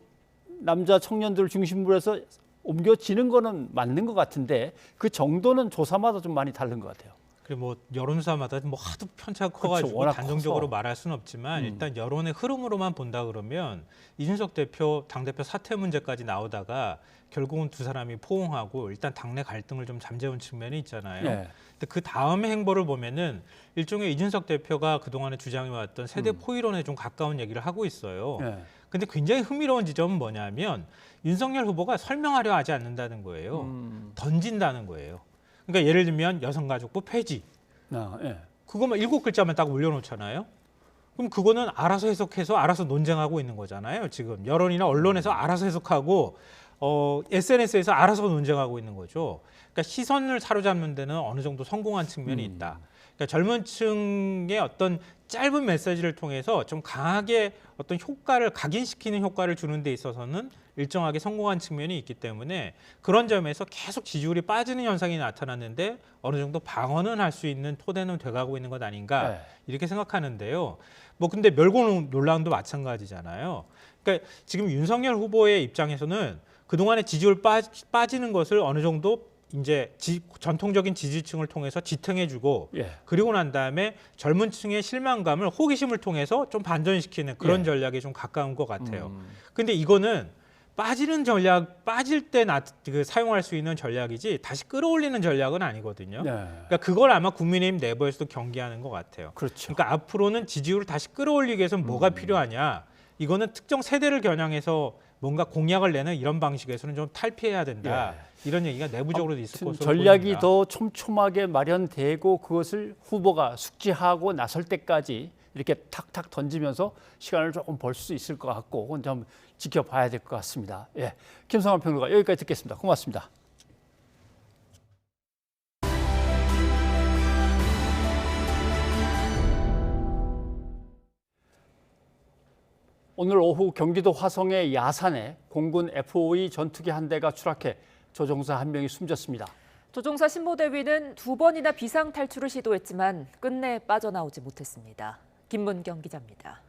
남자 청년들 중심으로 해서 옮겨지는 거는 맞는 것 같은데 그 정도는 조사마다 좀 많이 다른 것 같아요. 그리고 뭐 여론조사마다 뭐 하도 편차가 커가지고 그렇죠. 워낙 단정적으로 커서. 말할 수는 없지만 일단 여론의 흐름으로만 본다 그러면 이준석 대표 당대표 사퇴 문제까지 나오다가 결국은 두 사람이 포옹하고 일단 당내 갈등을 좀 잠재운 측면이 있잖아요. 예. 근데 그 다음의 행보를 보면은 일종의 이준석 대표가 그동안에 주장해왔던 세대 포이론에 좀 가까운 얘기를 하고 있어요. 예. 근데 굉장히 흥미로운 지점은 뭐냐면 윤석열 후보가 설명하려 하지 않는다는 거예요. 던진다는 거예요. 그러니까 예를 들면 여성가족부 폐지. 예. 그거만 7글자만 딱 올려놓잖아요. 그럼 그거는 알아서 해석해서 알아서 논쟁하고 있는 거잖아요. 지금 여론이나 언론에서 알아서 해석하고 SNS에서 알아서 논쟁하고 있는 거죠. 그러니까 시선을 사로잡는 데는 어느 정도 성공한 측면이 있다. 그러니까 젊은 층의 어떤 짧은 메시지를 통해서 좀 강하게 어떤 효과를 각인시키는 효과를 주는 데 있어서는 일정하게 성공한 측면이 있기 때문에 그런 점에서 계속 지지율이 빠지는 현상이 나타났는데 어느 정도 방어는 할 수 있는 토대는 돼가고 있는 것 아닌가 네. 이렇게 생각하는데요. 뭐 근데 멸공 논란도 마찬가지잖아요. 그러니까 지금 윤석열 후보의 입장에서는 그동안의 지지율 빠지는 것을 어느 정도 이제 전통적인 지지층을 통해서 지탱해주고 예. 그리고 난 다음에 젊은 층의 실망감을 호기심을 통해서 좀 반전시키는 그런 전략에 좀 가까운 것 같아요. 근데 이거는 빠지는 전략, 빠질 때 사용할 수 있는 전략이지 다시 끌어올리는 전략은 아니거든요. 네. 그러니까 그걸 아마 국민의힘 내부에서도 경계하는 것 같아요. 그렇죠. 그러니까 앞으로는 지지율을 다시 끌어올리기 위해서는 뭐가 필요하냐. 이거는 특정 세대를 겨냥해서 뭔가 공약을 내는 이런 방식에서는 좀 탈피해야 된다. 이런 얘기가 내부적으로도 있을 것으로 전략이 보입니다. 더 촘촘하게 마련되고 그것을 후보가 숙지하고 나설 때까지 이렇게 탁탁 던지면서 시간을 조금 벌 수 있을 것 같고 그건 좀 지켜봐야 될 것 같습니다. 예, 김성환 평론가 여기까지 듣겠습니다. 고맙습니다. 오늘 오후 경기도 화성의 야산에 공군 F-5E 전투기 한 대가 추락해 조종사 한 명이 숨졌습니다. 조종사 신보대위는 2번이나 비상 탈출을 시도했지만 끝내 빠져나오지 못했습니다. 김문경 기자입니다.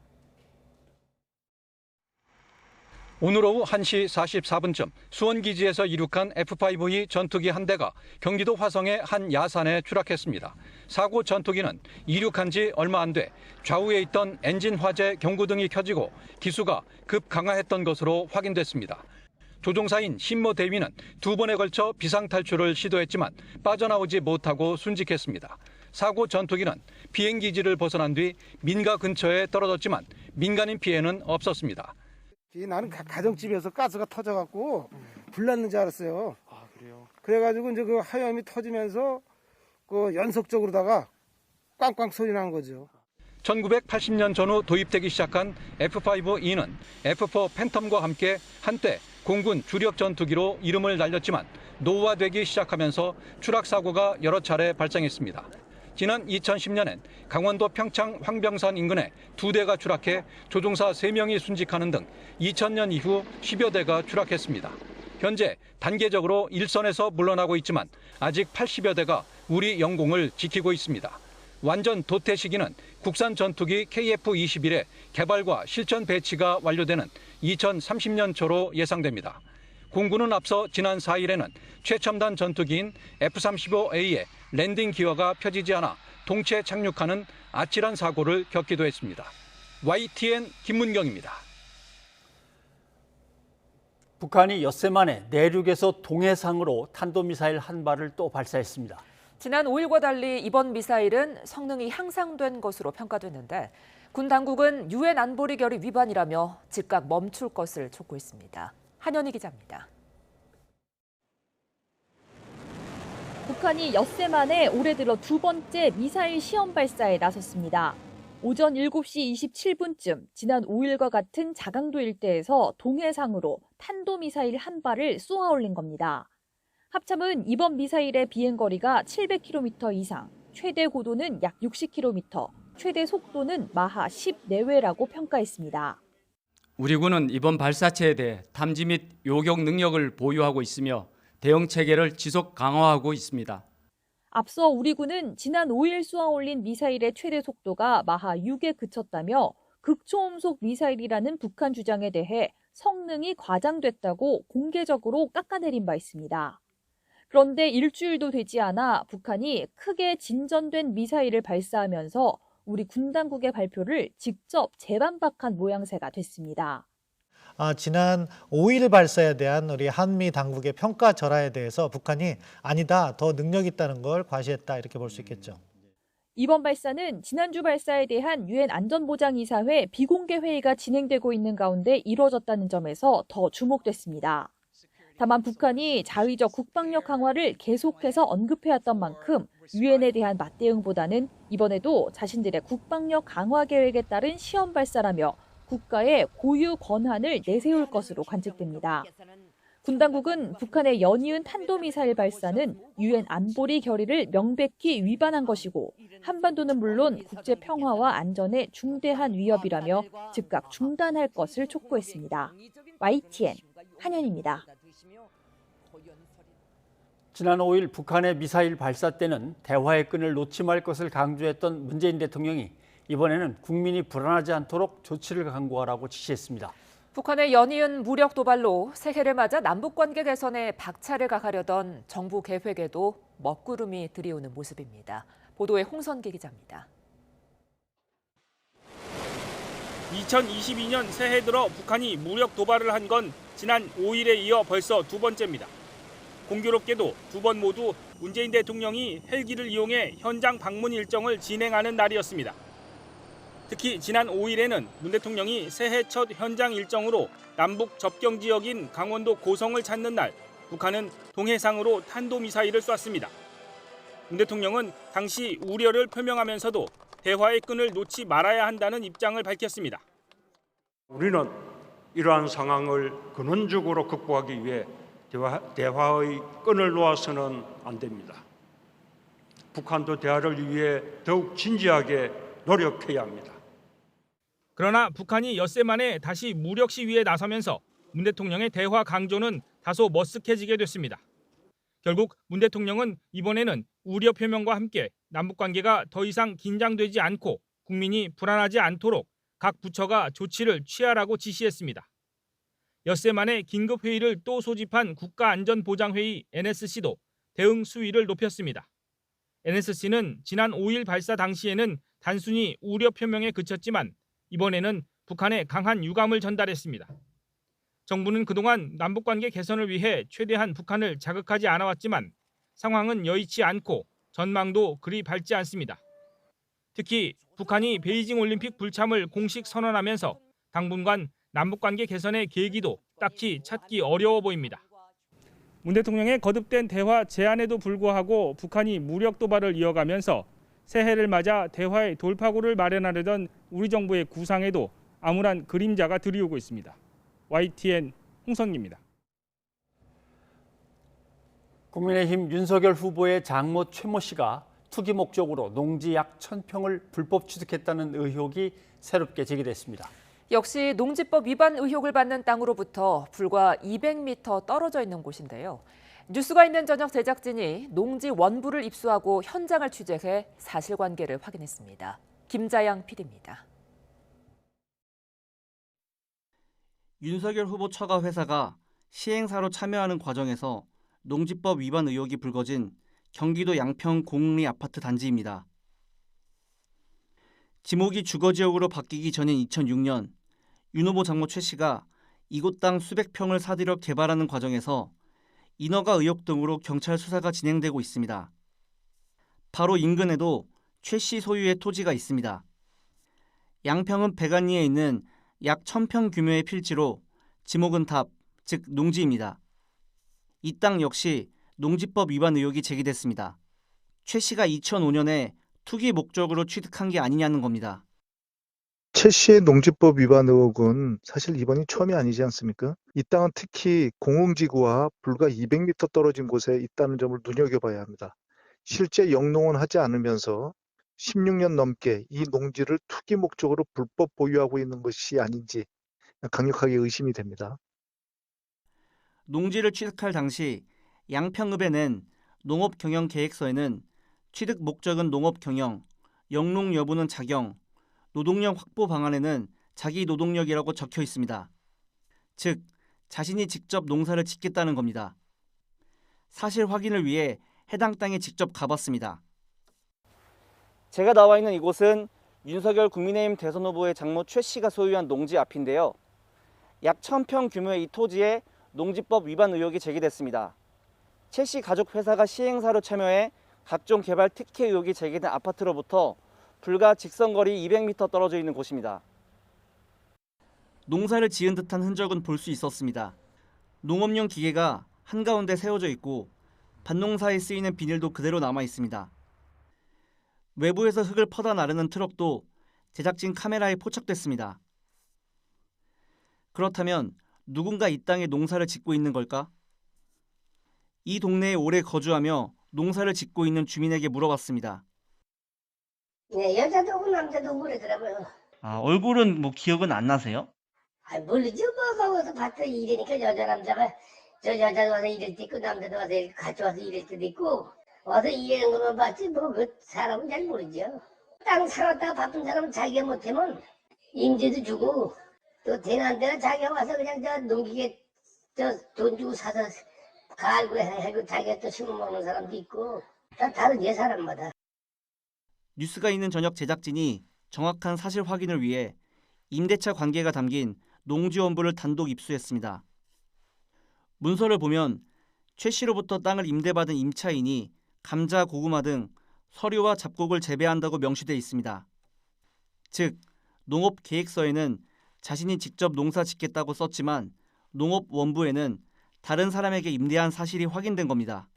오늘 오후 1시 44분쯤 수원기지에서 이륙한 F-5E 전투기 한 대가 경기도 화성의 한 야산에 추락했습니다. 사고 전투기는 이륙한 지 얼마 안 돼 좌우에 있던 엔진 화재 경고등이 켜지고 기수가 급 강화했던 것으로 확인됐습니다. 조종사인 신모 대위는 2번에 걸쳐 비상탈출을 시도했지만 빠져나오지 못하고 순직했습니다. 사고 전투기는 비행기지를 벗어난 뒤 민가 근처에 떨어졌지만 민간인 피해는 없었습니다. 나는 가정집에서 가스가 터져갖고 불났는 줄 알았어요. 아, 그래요? 그래가지고 이제 그 하염이 터지면서 그 연속적으로다가 꽝꽝 소리 난 거죠. 1980년 전후 도입되기 시작한 F-5E는 F-4 팬텀과 함께 한때 공군 주력 전투기로 이름을 날렸지만 노후화되기 시작하면서 추락 사고가 여러 차례 발생했습니다. 지난 2010년엔 강원도 평창 황병산 인근에 2대가 추락해 조종사 3명이 순직하는 등 2000년 이후 10여 대가 추락했습니다. 현재 단계적으로 일선에서 물러나고 있지만 아직 80여 대가 우리 영공을 지키고 있습니다. 완전 도태 시기는 국산 전투기 KF-21의 개발과 실전 배치가 완료되는 2030년 초로 예상됩니다. 공군은 앞서 지난 4일에는 최첨단 전투기인 F-35A의 랜딩 기어가 펴지지 않아 동체 착륙하는 아찔한 사고를 겪기도 했습니다. YTN 김문경입니다. 북한이 엿새 만에 내륙에서 동해상으로 탄도미사일 한 발을 또 발사했습니다. 지난 5일과 달리 이번 미사일은 성능이 향상된 것으로 평가됐는데 군 당국은 유엔 안보리 결의 위반이라며 즉각 멈출 것을 촉구했습니다. 한현희 기자입니다. 북한이 엿새 만에 올해 들어 2번째 미사일 시험 발사에 나섰습니다. 오전 7시 27분쯤 지난 5일과 같은 자강도 일대에서 동해상으로 탄도미사일 한 발을 쏘아 올린 겁니다. 합참은 이번 미사일의 비행거리가 700km 이상, 최대 고도는 약 60km, 최대 속도는 마하 10 내외라고 평가했습니다. 우리 군은 이번 발사체에 대해 탐지 및 요격 능력을 보유하고 있으며 대응 체계를 지속 강화하고 있습니다. 앞서 우리 군은 지난 5일 쏘아 올린 미사일의 최대 속도가 마하 6에 그쳤다며 극초음속 미사일이라는 북한 주장에 대해 성능이 과장됐다고 공개적으로 깎아내린 바 있습니다. 그런데 일주일도 되지 않아 북한이 크게 진전된 미사일을 발사하면서 우리 군 당국의 발표를 직접 재반박한 모양새가 됐습니다. 지난 5일 발사에 대한 우리 한미 당국의 평가 절하에 대해서 북한이 아니다, 더 능력 있다는 걸 과시했다 이렇게 볼 수 있겠죠. 이번 발사는 지난주 발사에 대한 유엔 안전보장이사회 비공개 회의가 진행되고 있는 가운데 이뤄졌다는 점에서 더 주목됐습니다. 다만 북한이 자위적 국방력 강화를 계속해서 언급해왔던 만큼 유엔에 대한 맞대응보다는 이번에도 자신들의 국방력 강화 계획에 따른 시험 발사라며 국가의 고유 권한을 내세울 것으로 관측됩니다. 군 당국은 북한의 연이은 탄도미사일 발사는 유엔 안보리 결의를 명백히 위반한 것이고 한반도는 물론 국제 평화와 안전에 중대한 위협이라며 즉각 중단할 것을 촉구했습니다. YTN 한현입니다. 지난 5일 북한의 미사일 발사 때는 대화의 끈을 놓지 말 것을 강조했던 문재인 대통령이 이번에는 국민이 불안하지 않도록 조치를 강구하라고 지시했습니다. 북한의 연이은 무력 도발로 새해를 맞아 남북관계 개선에 박차를 가하려던 정부 계획에도 먹구름이 들이오는 모습입니다. 보도에 홍선기 기자입니다. 2022년 새해 들어 북한이 무력 도발을 한 건 지난 5일에 이어 벌써 두 번째입니다. 공교롭게도 두 번 모두 문재인 대통령이 헬기를 이용해 현장 방문 일정을 진행하는 날이었습니다. 특히 지난 5일에는 문 대통령이 새해 첫 현장 일정으로 남북 접경 지역인 강원도 고성을 찾는 날 북한은 동해상으로 탄도미사일을 쐈습니다. 문 대통령은 당시 우려를 표명하면서도 대화의 끈을 놓지 말아야 한다는 입장을 밝혔습니다. 우리는 이러한 상황을 근원적으로 극복하기 위해 대화의 끈을 놓아서는 안 됩니다. 북한도 대화를 위해 더욱 진지하게 노력해야 합니다. 그러나 북한이 엿새 만에 다시 무력 시위에 나서면서 문 대통령의 대화 강조는 다소 머쓱해지게 됐습니다. 결국 문 대통령은 이번에는 우려 표명과 함께 남북관계가 더 이상 긴장되지 않고 국민이 불안하지 않도록 각 부처가 조치를 취하라고 지시했습니다. 엿새 만에 긴급회의를 또 소집한 국가안전보장회의 NSC도 대응 수위를 높였습니다. NSC는 지난 5일 발사 당시에는 단순히 우려 표명에 그쳤지만 이번에는 북한에 강한 유감을 전달했습니다. 정부는 그동안 남북관계 개선을 위해 최대한 북한을 자극하지 않아왔지만 상황은 여의치 않고 전망도 그리 밝지 않습니다. 특히 북한이 베이징 올림픽 불참을 공식 선언하면서 당분간 남북관계 개선의 계기도 딱히 찾기 어려워 보입니다. 문 대통령의 거듭된 대화 제안에도 불구하고 북한이 무력 도발을 이어가면서 새해를 맞아 대화의 돌파구를 마련하려던 우리 정부의 구상에도 암울한 그림자가 드리우고 있습니다. YTN 홍성기입니다. 국민의힘 윤석열 후보의 장모 최모 씨가 투기 목적으로 농지 약 1,000평을 불법 취득했다는 의혹이 새롭게 제기됐습니다. 역시 농지법 위반 의혹을 받는 땅으로부터 불과 200m 떨어져 있는 곳인데요. 뉴스가 있는 저녁 제작진이 농지 원부를 입수하고 현장을 취재해 사실관계를 확인했습니다. 김자양 PD입니다. 윤석열 후보 처가 회사가 시행사로 참여하는 과정에서 농지법 위반 의혹이 불거진 경기도 양평 공리 아파트 단지입니다. 지목이 주거지역으로 바뀌기 전인 2006년 윤 후보 장모 최 씨가 이곳 땅 수백 평을 사들여 개발하는 과정에서 인허가 의혹 등으로 경찰 수사가 진행되고 있습니다. 바로 인근에도 최 씨 소유의 토지가 있습니다. 양평은 백안리에 있는 약 1,000평 규모의 필지로 지목은 답, 즉 농지입니다. 이 땅 역시 농지법 위반 의혹이 제기됐습니다. 최 씨가 2005년에 투기 목적으로 취득한 게 아니냐는 겁니다. 최 씨의 농지법 위반 의혹은 사실 이번이 처음이 아니지 않습니까? 이 땅은 특히 공흥지구와 불과 200m 떨어진 곳에 있다는 점을 눈여겨봐야 합니다. 실제 영농은 하지 않으면서 16년 넘게 이 농지를 투기 목적으로 불법 보유하고 있는 것이 아닌지 강력하게 의심이 됩니다. 농지를 취득할 당시 양평읍에 낸 농업경영계획서에는 취득 목적은 농업경영, 영농 여부는 자경, 노동력 확보 방안에는 자기 노동력이라고 적혀 있습니다. 즉, 자신이 직접 농사를 짓겠다는 겁니다. 사실 확인을 위해 해당 땅에 직접 가봤습니다. 제가 나와 있는 이곳은 윤석열 국민의힘 대선 후보의 장모 최 씨가 소유한 농지 앞인데요. 약 1,000평 규모의 이 토지에 농지법 위반 의혹이 제기됐습니다. 최 씨 가족 회사가 시행사로 참여해 각종 개발 특혜 의혹이 제기된 아파트로부터 불과 직선거리 200m 떨어져 있는 곳입니다. 농사를 지은 듯한 흔적은 볼 수 있었습니다. 농업용 기계가 한가운데 세워져 있고 밭농사에 쓰이는 비닐도 그대로 남아 있습니다. 외부에서 흙을 퍼다 나르는 트럭도 제작진 카메라에 포착됐습니다. 그렇다면 누군가 이 땅에 농사를 짓고 있는 걸까? 이 동네에 오래 거주하며 농사를 짓고 있는 주민에게 물어봤습니다. 네, 여자도 오고 남자도 오고 그러더라고요. 얼굴은 기억은 안 나세요? 모르죠. 가서 밭에 일하니까 여자 남자가 저 여자도 와서 일할 때 있고 남자도 와서 같이 와서 일할 때도 있고 와서 일하는 것만 봤지 그 사람은 잘 모르죠. 땅 살았다가 바쁜 사람은 자기가 못하면 임대도 주고 또 되는 데는 자기가 와서 그냥 저 농기계 돈 주고 사서 갈고 해고 자기가 또 심어 먹는 사람도 있고 다 다르지 사람마다. 뉴스가 있는 저녁 제작진이 정확한 사실 확인을 위해 임대차 관계가 담긴 농지원부를 단독 입수했습니다. 문서를 보면 최 씨로부터 땅을 임대받은 임차인이 감자, 고구마 등 서류와 잡곡을 재배한다고 명시되어 있습니다. 즉, 농업계획서에는 자신이 직접 농사 짓겠다고 썼지만 농업원부에는 다른 사람에게 임대한 사실이 확인된 겁니다.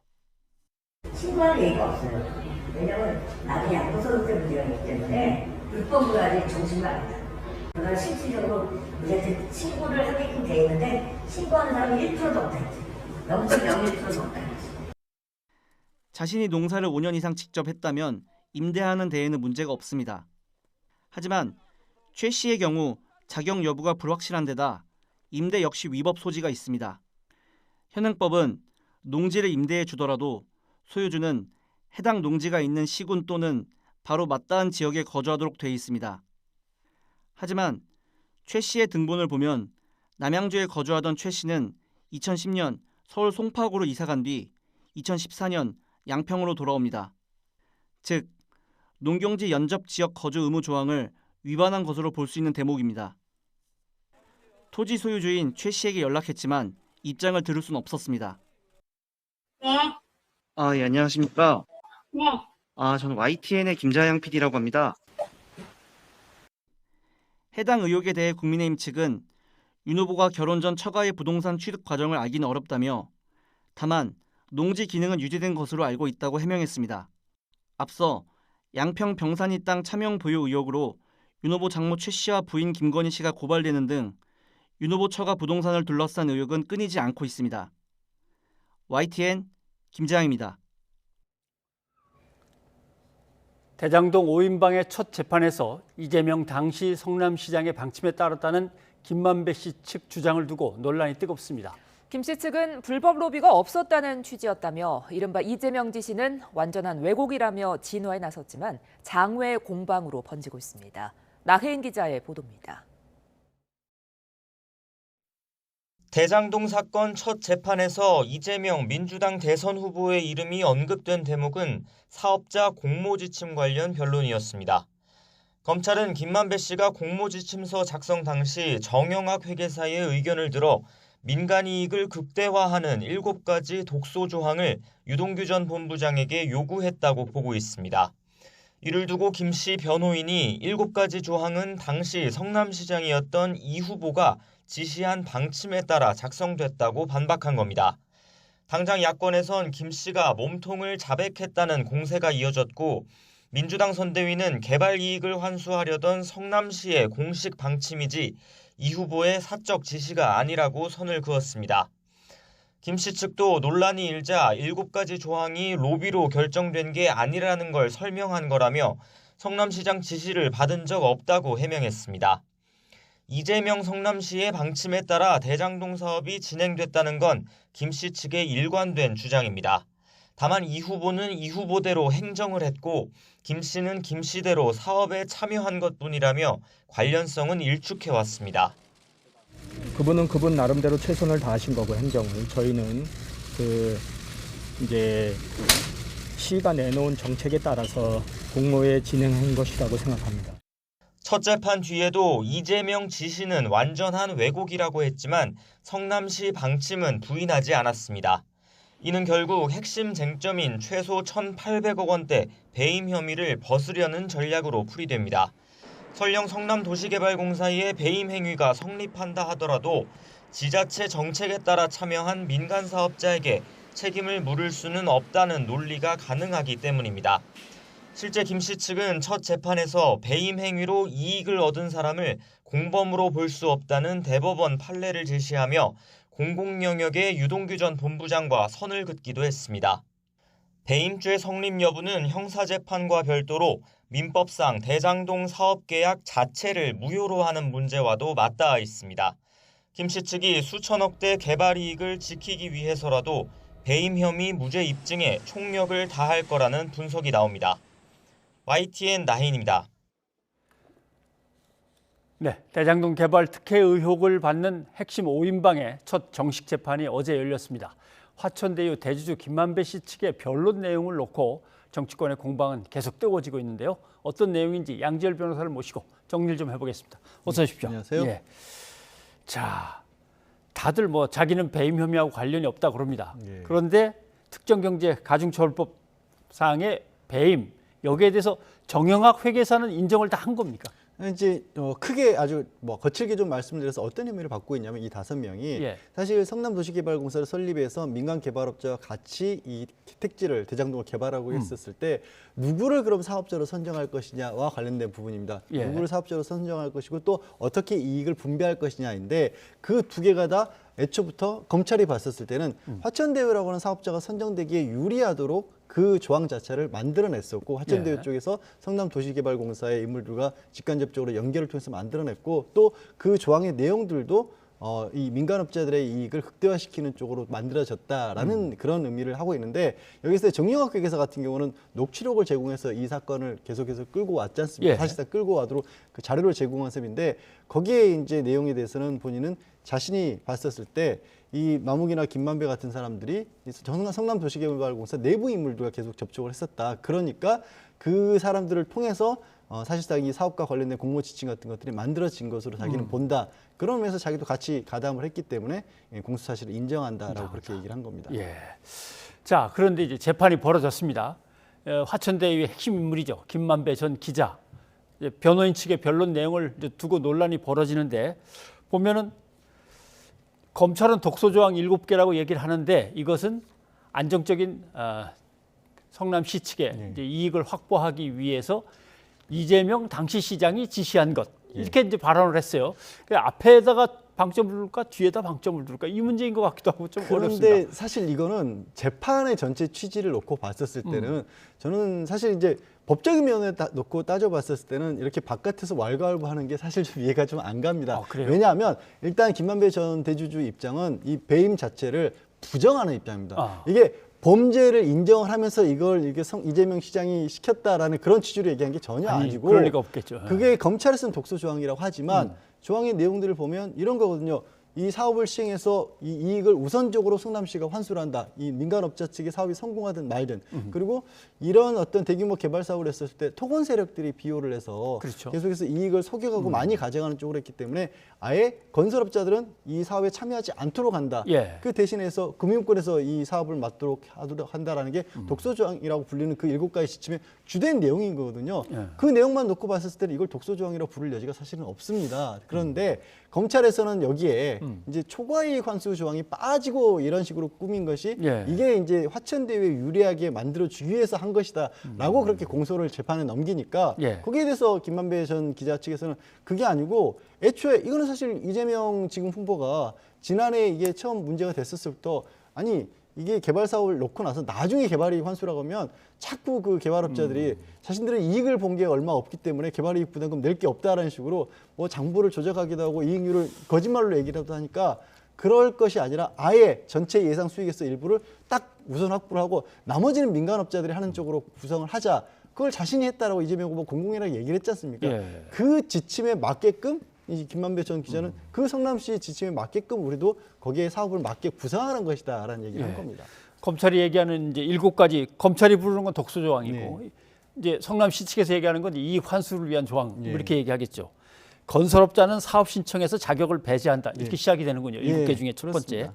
신고할 얘기가 없어요. 왜냐면 나도 양도소득세 문제가 있기 때문에 불법으로 아직 정신을 안 해요. 그러나 실질적으로 우리한테 신고를 하게끔 돼 있는데 신고하는 사람이 1%도 없다지. 0.01%도 없다지. 자신이 농사를 5년 이상 직접 했다면 임대하는 데에는 문제가 없습니다. 하지만 최 씨의 경우 자격 여부가 불확실한 데다 임대 역시 위법 소지가 있습니다. 현행법은 농지를 임대해 주더라도 소유주는 해당 농지가 있는 시군 또는 바로 맞닿은 지역에 거주하도록 되어 있습니다. 하지만 최 씨의 등본을 보면 남양주에 거주하던 최 씨는 2010년 서울 송파구로 이사간 뒤 2014년 양평으로 돌아옵니다. 즉, 농경지 연접 지역 거주 의무 조항을 위반한 것으로 볼 수 있는 대목입니다. 토지 소유주인 최 씨에게 연락했지만 입장을 들을 수는 없었습니다. 네. 예, 안녕하십니까? 네. 저는 YTN의 김자양 PD라고 합니다. 해당 의혹에 대해 국민의힘 측은 윤 후보가 결혼 전 처가의 부동산 취득 과정을 알기는 어렵다며 다만 농지 기능은 유지된 것으로 알고 있다고 해명했습니다. 앞서 양평 병산이 땅 차명 보유 의혹으로 윤 후보 장모 최 씨와 부인 김건희 씨가 고발되는 등 윤 후보 처가 부동산을 둘러싼 의혹은 끊이지 않고 있습니다. YTN 김자양입니다. 대장동 5인방의 첫 재판에서 이재명 당시 성남시장의 방침에 따랐다는 김만배 씨 측 주장을 두고 논란이 뜨겁습니다. 김 씨 측은 불법 로비가 없었다는 취지였다며 이른바 이재명 지시는 완전한 왜곡이라며 진화에 나섰지만 장외 공방으로 번지고 있습니다. 나혜인 기자의 보도입니다. 대장동 사건 첫 재판에서 이재명 민주당 대선 후보의 이름이 언급된 대목은 사업자 공모지침 관련 변론이었습니다. 검찰은 김만배 씨가 공모지침서 작성 당시 정영학 회계사의 의견을 들어 민간 이익을 극대화하는 7가지 독소 조항을 유동규 전 본부장에게 요구했다고 보고 있습니다. 이를 두고 김 씨 변호인이 7가지 조항은 당시 성남시장이었던 이 후보가 지시한 방침에 따라 작성됐다고 반박한 겁니다. 당장 야권에선 김 씨가 몸통을 자백했다는 공세가 이어졌고 민주당 선대위는 개발 이익을 환수하려던 성남시의 공식 방침이지 이 후보의 사적 지시가 아니라고 선을 그었습니다. 김 씨 측도 논란이 일자 7가지 조항이 로비로 결정된 게 아니라는 걸 설명한 거라며 성남시장 지시를 받은 적 없다고 해명했습니다. 이재명 성남시의 방침에 따라 대장동 사업이 진행됐다는 건 김 씨 측의 일관된 주장입니다. 다만 이 후보는 이 후보대로 행정을 했고 김 씨는 김 씨대로 사업에 참여한 것뿐이라며 관련성은 일축해왔습니다. 그분은 그분 나름대로 최선을 다하신 거고 행정을 저희는 이제 시가 내놓은 정책에 따라서 공모에 진행한 것이라고 생각합니다. 첫 재판 뒤에도 이재명 지시는 완전한 왜곡이라고 했지만 성남시 방침은 부인하지 않았습니다. 이는 결국 핵심 쟁점인 최소 1,800억 원대 배임 혐의를 벗으려는 전략으로 풀이됩니다. 설령 성남도시개발공사의 배임 행위가 성립한다 하더라도 지자체 정책에 따라 참여한 민간 사업자에게 책임을 물을 수는 없다는 논리가 가능하기 때문입니다. 실제 김 씨 측은 첫 재판에서 배임 행위로 이익을 얻은 사람을 공범으로 볼 수 없다는 대법원 판례를 제시하며 공공영역의 유동규 전 본부장과 선을 긋기도 했습니다. 배임죄 성립 여부는 형사재판과 별도로 민법상 대장동 사업계약 자체를 무효로 하는 문제와도 맞닿아 있습니다. 김 씨 측이 수천억대 개발 이익을 지키기 위해서라도 배임 혐의 무죄 입증에 총력을 다할 거라는 분석이 나옵니다. YTN 나혜인입니다. 네, 대장동 개발 특혜 의혹을 받는 핵심 5인방의 첫 정식 재판이 어제 열렸습니다. 화천대유 대주주 김만배 씨 측의 변론 내용을 놓고 정치권의 공방은 계속 뜨거워지고 있는데요. 어떤 내용인지 양지열 변호사를 모시고 정리를 좀 해보겠습니다. 어서 오십시오. 안녕하세요. 예. 자, 다들 뭐 자기는 배임 혐의하고 관련이 없다 그럽니다. 예. 그런데 특정경제가중처벌법상의 배임, 여기에 대해서 정영학 회계사는 인정을 다 한 겁니까? 이제 크게 아주 거칠게 좀 말씀드려서 어떤 의미를 받고 있냐면 이 5명이 사실 성남도시개발공사를 설립해서 민간 개발업자와 같이 이 택지를 대장동을 개발하고 했었을 때 누구를 그럼 사업자로 선정할 것이냐와 관련된 부분입니다. 누구를 사업자로 선정할 것이고 또 어떻게 이익을 분배할 것이냐인데 그 두 개가 다 애초부터 검찰이 봤었을 때는 화천대유라고 하는 사업자가 선정되기에 유리하도록 그 조항 자체를 만들어냈었고 화천대유 쪽에서 성남도시개발공사의 인물들과 직간접적으로 연결을 통해서 만들어냈고 또 그 조항의 내용들도 이 민간업자들의 이익을 극대화시키는 쪽으로 만들어졌다라는 그런 의미를 하고 있는데 여기서 정영학 회계사 같은 경우는 녹취록을 제공해서 이 사건을 계속해서 끌고 왔지 않습니까? 예. 사실상 끌고 와도록 그 자료를 제공한 셈인데 거기에 이제 내용에 대해서는 본인은 자신이 봤었을 때 이 마묵이나 김만배 같은 사람들이 성남도시개발공사 내부 인물들과 계속 접촉을 했었다. 그러니까 그 사람들을 통해서 사실상 이 사업과 관련된 공모 지침 같은 것들이 만들어진 것으로 자기는 본다. 그러면서 자기도 같이 가담을 했기 때문에 공소 사실을 인정한다라고 그렇게 얘기를 한 겁니다. 예. 자, 그런데 이제 재판이 벌어졌습니다. 화천대유의 핵심 인물이죠. 김만배 전 기자. 변호인 측의 변론 내용을 두고 논란이 벌어지는데 보면은 검찰은 독소조항 7개라고 얘기를 하는데 이것은 안정적인 성남시 측의 이제 이익을 확보하기 위해서 이재명 당시 시장이 지시한 것 이렇게 이제 발언을 했어요. 앞에다가 방점을 둘까 뒤에다 방점을 둘까 이 문제인 것 같기도 하고 좀 어렵습니다. 그런데 사실 이거는 재판의 전체 취지를 놓고 봤었을 때는 저는 사실 이제 법적인 면에 놓고 따져봤었을 때는 이렇게 바깥에서 왈가왈부하는 게 사실 좀 이해가 좀 안 갑니다. 왜냐하면 일단 김만배 전 대주주 입장은 이 배임 자체를 부정하는 입장입니다. 이게 범죄를 인정을 하면서 이걸 이게 이재명 시장이 시켰다라는 그런 취지로 얘기한 게 전혀 아니고 그럴 리가 없겠죠. 그게 검찰이 쓴 독소 조항이라고 하지만 조항의 내용들을 보면 이런 거거든요. 이 사업을 시행해서 이 이익을 우선적으로 성남시가 환수를 한다. 이 민간업자 측의 사업이 성공하든 말든. 그리고 이런 어떤 대규모 개발 사업을 했을 때 토건 세력들이 비호를 해서 계속해서 이익을 속여가고 많이 가져가는 쪽으로 했기 때문에 아예 건설업자들은 이 사업에 참여하지 않도록 한다. 그 대신해서 금융권에서 이 사업을 맡도록 한다라는 게 독소조항이라고 불리는 그 7가지 지침의 주된 내용인 거거든요. 그 내용만 놓고 봤을 때는 이걸 독소조항이라고 부를 여지가 사실은 없습니다. 그런데 검찰에서는 여기에 이제 초과이익 환수 조항이 빠지고 이런 식으로 꾸민 것이 이게 이제 화천대유에 유리하게 만들어주기 위해서 한 것이다라고 그렇게 공소를 재판에 넘기니까 거기에 대해서 김만배 전 기자 측에서는 그게 아니고 애초에 이거는 사실 이재명 지금 후보가 지난해 이게 처음 문제가 됐었을 때부터 아니 이게 개발 사업을 놓고 나서 나중에 개발이익 환수라고 하면 자꾸 그 개발업자들이 자신들은 이익을 본 게 얼마 없기 때문에 개발이익 부담금 낼 게 없다라는 식으로 뭐 장부를 조작하기도 하고 이익률을 거짓말로 얘기를 하니까 그럴 것이 아니라 아예 전체 예상 수익에서 일부를 딱 우선 확보를 하고 나머지는 민간업자들이 하는 쪽으로 구성을 하자. 그걸 자신이 했다라고 이재명 후보 공공연하게 얘기를 했지 않습니까? 그 지침에 맞게끔 이 김만배 전 기자는 그 성남시 지침에 맞게끔 우리도 거기에 사업을 맞게 구성하는 것이다라는 얘기를 한 겁니다. 검찰이 얘기하는 이제 7가지 검찰이 부르는 건 독소 조항이고 이제 성남시 측에서 얘기하는 건 이익 환수를 위한 조항 이렇게 얘기하겠죠. 건설업자는 사업 신청에서 자격을 배제한다 이렇게 시작이 되는군요. 7개 중에 첫 번째.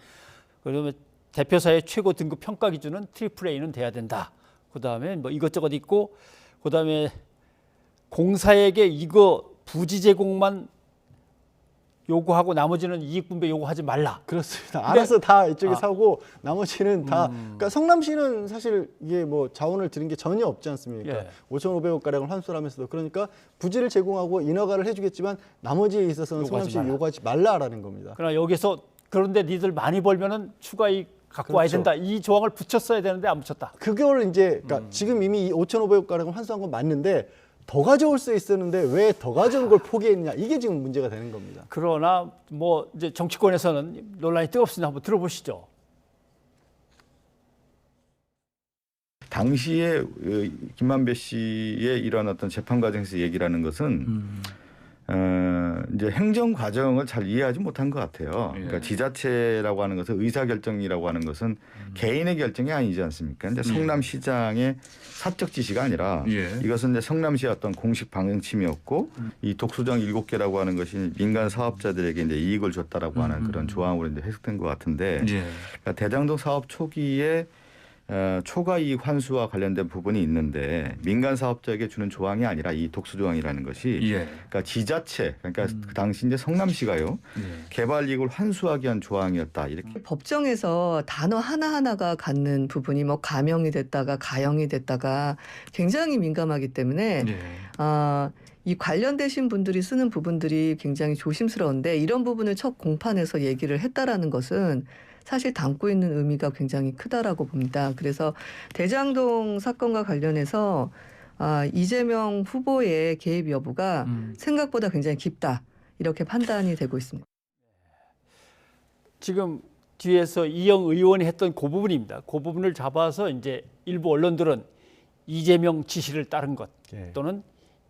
그러면 대표사의 최고 등급 평가 기준은 AAA는 돼야 된다. 그다음에 뭐 이것저것 있고 그다음에 공사에게 이거 부지 제공만 요구하고 나머지는 이익 분배 요구하지 말라. 그렇습니다. 알아서 다 이쪽에 사고 나머지는 다. 그러니까 성남시는 사실 이게 뭐 자원을 들인 게 전혀 없지 않습니까? 5,500억 가량을 환수를 하면서도 그러니까 부지를 제공하고 인허가를 해주겠지만 나머지에 있어서는 성남시 요구하지 말라라는 겁니다. 그러나 여기서 그런데 니들 많이 벌면은 추가 이익 갖고 와야 된다. 이 조항을 붙였어야 되는데 안 붙였다. 그걸 이제 그러니까 지금 이미 5,500억 가량을 환수한 건 맞는데. 더 가져올 수 있었는데 왜 더 가져온 걸 포기했느냐 이게 지금 문제가 되는 겁니다. 그러나 뭐 이제 정치권에서는 논란이 뜨겁습니다. 한번 들어보시죠. 당시에 김만배 씨의 이런 어떤 재판 과정에서 얘기를 하는 것은 이제 행정 과정을 잘 이해하지 못한 것 같아요. 그러니까 지자체라고 하는 것은 의사결정이라고 하는 것은 개인의 결정이 아니지 않습니까? 근데 성남시장의 사적 지시가 아니라 이것은 이제 성남시의 어떤 공식 방침이었고 이 독소조항 7개라고 하는 것이 민간 사업자들에게 이제 이익을 줬다라고 하는 그런 조항으로 이제 해석된 것 같은데 그러니까 대장동 사업 초기에 초과이익 환수와 관련된 부분이 있는데 민간 사업자에게 주는 조항이 아니라 이 독소 조항이라는 것이 그러니까 지자체 그러니까 그 당시 이제 성남시가요 개발 이익을 환수하기 위한 조항이었다 이렇게 법정에서 단어 하나하나가 갖는 부분이 뭐 가명이 됐다가 가형이 됐다가 굉장히 민감하기 때문에 이 관련되신 분들이 쓰는 부분들이 굉장히 조심스러운데 이런 부분을 첫 공판에서 얘기를 했다라는 것은 사실 담고 있는 의미가 굉장히 크다라고 봅니다. 그래서 대장동 사건과 관련해서 이재명 후보의 개입 여부가 생각보다 굉장히 깊다 이렇게 판단이 되고 있습니다. 지금 뒤에서 이영 의원이 했던 그 부분입니다. 그 부분을 잡아서 이제 일부 언론들은 이재명 지시를 따른 것 또는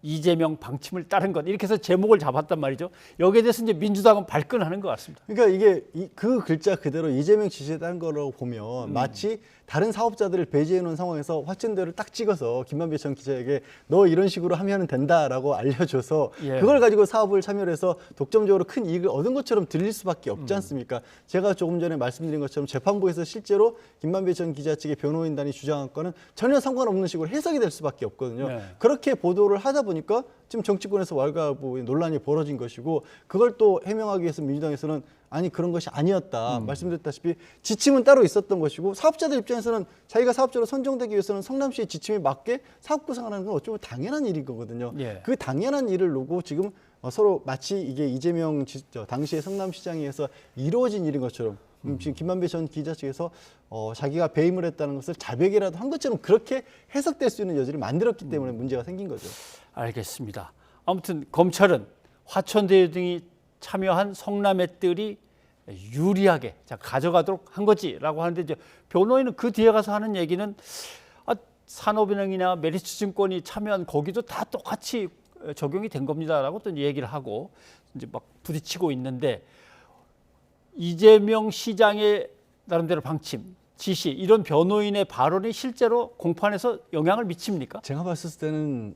이재명 방침을 따른 것 이렇게 해서 제목을 잡았단 말이죠. 여기에 대해서 이제 민주당은 발끈하는 것 같습니다. 그러니까 이게 그 글자 그대로 이재명 지시에 따른 거라고 보면 마치 다른 사업자들을 배제해 놓은 상황에서 화천대유를 딱 찍어서 김만배 전 기자에게 너 이런 식으로 하면 된다라고 알려줘서 그걸 가지고 사업을 참여를 해서 독점적으로 큰 이익을 얻은 것처럼 들릴 수밖에 없지 않습니까? 제가 조금 전에 말씀드린 것처럼 재판부에서 실제로 김만배 전 기자 측의 변호인단이 주장한 거는 전혀 상관없는 식으로 해석이 될 수밖에 없거든요. 그렇게 보도를 하다 보니까 지금 정치권에서 왈가부 논란이 벌어진 것이고 그걸 또 해명하기 위해서 민주당에서는 아니 그런 것이 아니었다. 말씀드렸다시피 지침은 따로 있었던 것이고 사업자들 입장에서는 자기가 사업자로 선정되기 위해서는 성남시의 지침에 맞게 사업 구상하는 건 어쩌면 당연한 일인 거거든요. 그 당연한 일을 놓고 지금 서로 마치 이게 이재명 당시의 성남시장에서 이루어진 일인 것처럼 지금 김만배 전 기자 측에서 자기가 배임을 했다는 것을 자백이라도 한 것처럼 그렇게 해석될 수 있는 여지를 만들었기 때문에 문제가 생긴 거죠. 알겠습니다. 아무튼 검찰은 화천대유 등이 참여한 성남의 뜰이 유리하게 가져가도록 한 거지라고 하는데 이제 변호인은 그 뒤에 가서 하는 얘기는 산업은행이나 메리츠증권이 참여한 거기도 다 똑같이 적용이 된 겁니다라고 또 얘기를 하고 이제 막 부딪히고 있는데 이재명 시장의 나름대로 방침, 지시 이런 변호인의 발언이 실제로 공판에서 영향을 미칩니까? 제가 봤을 때는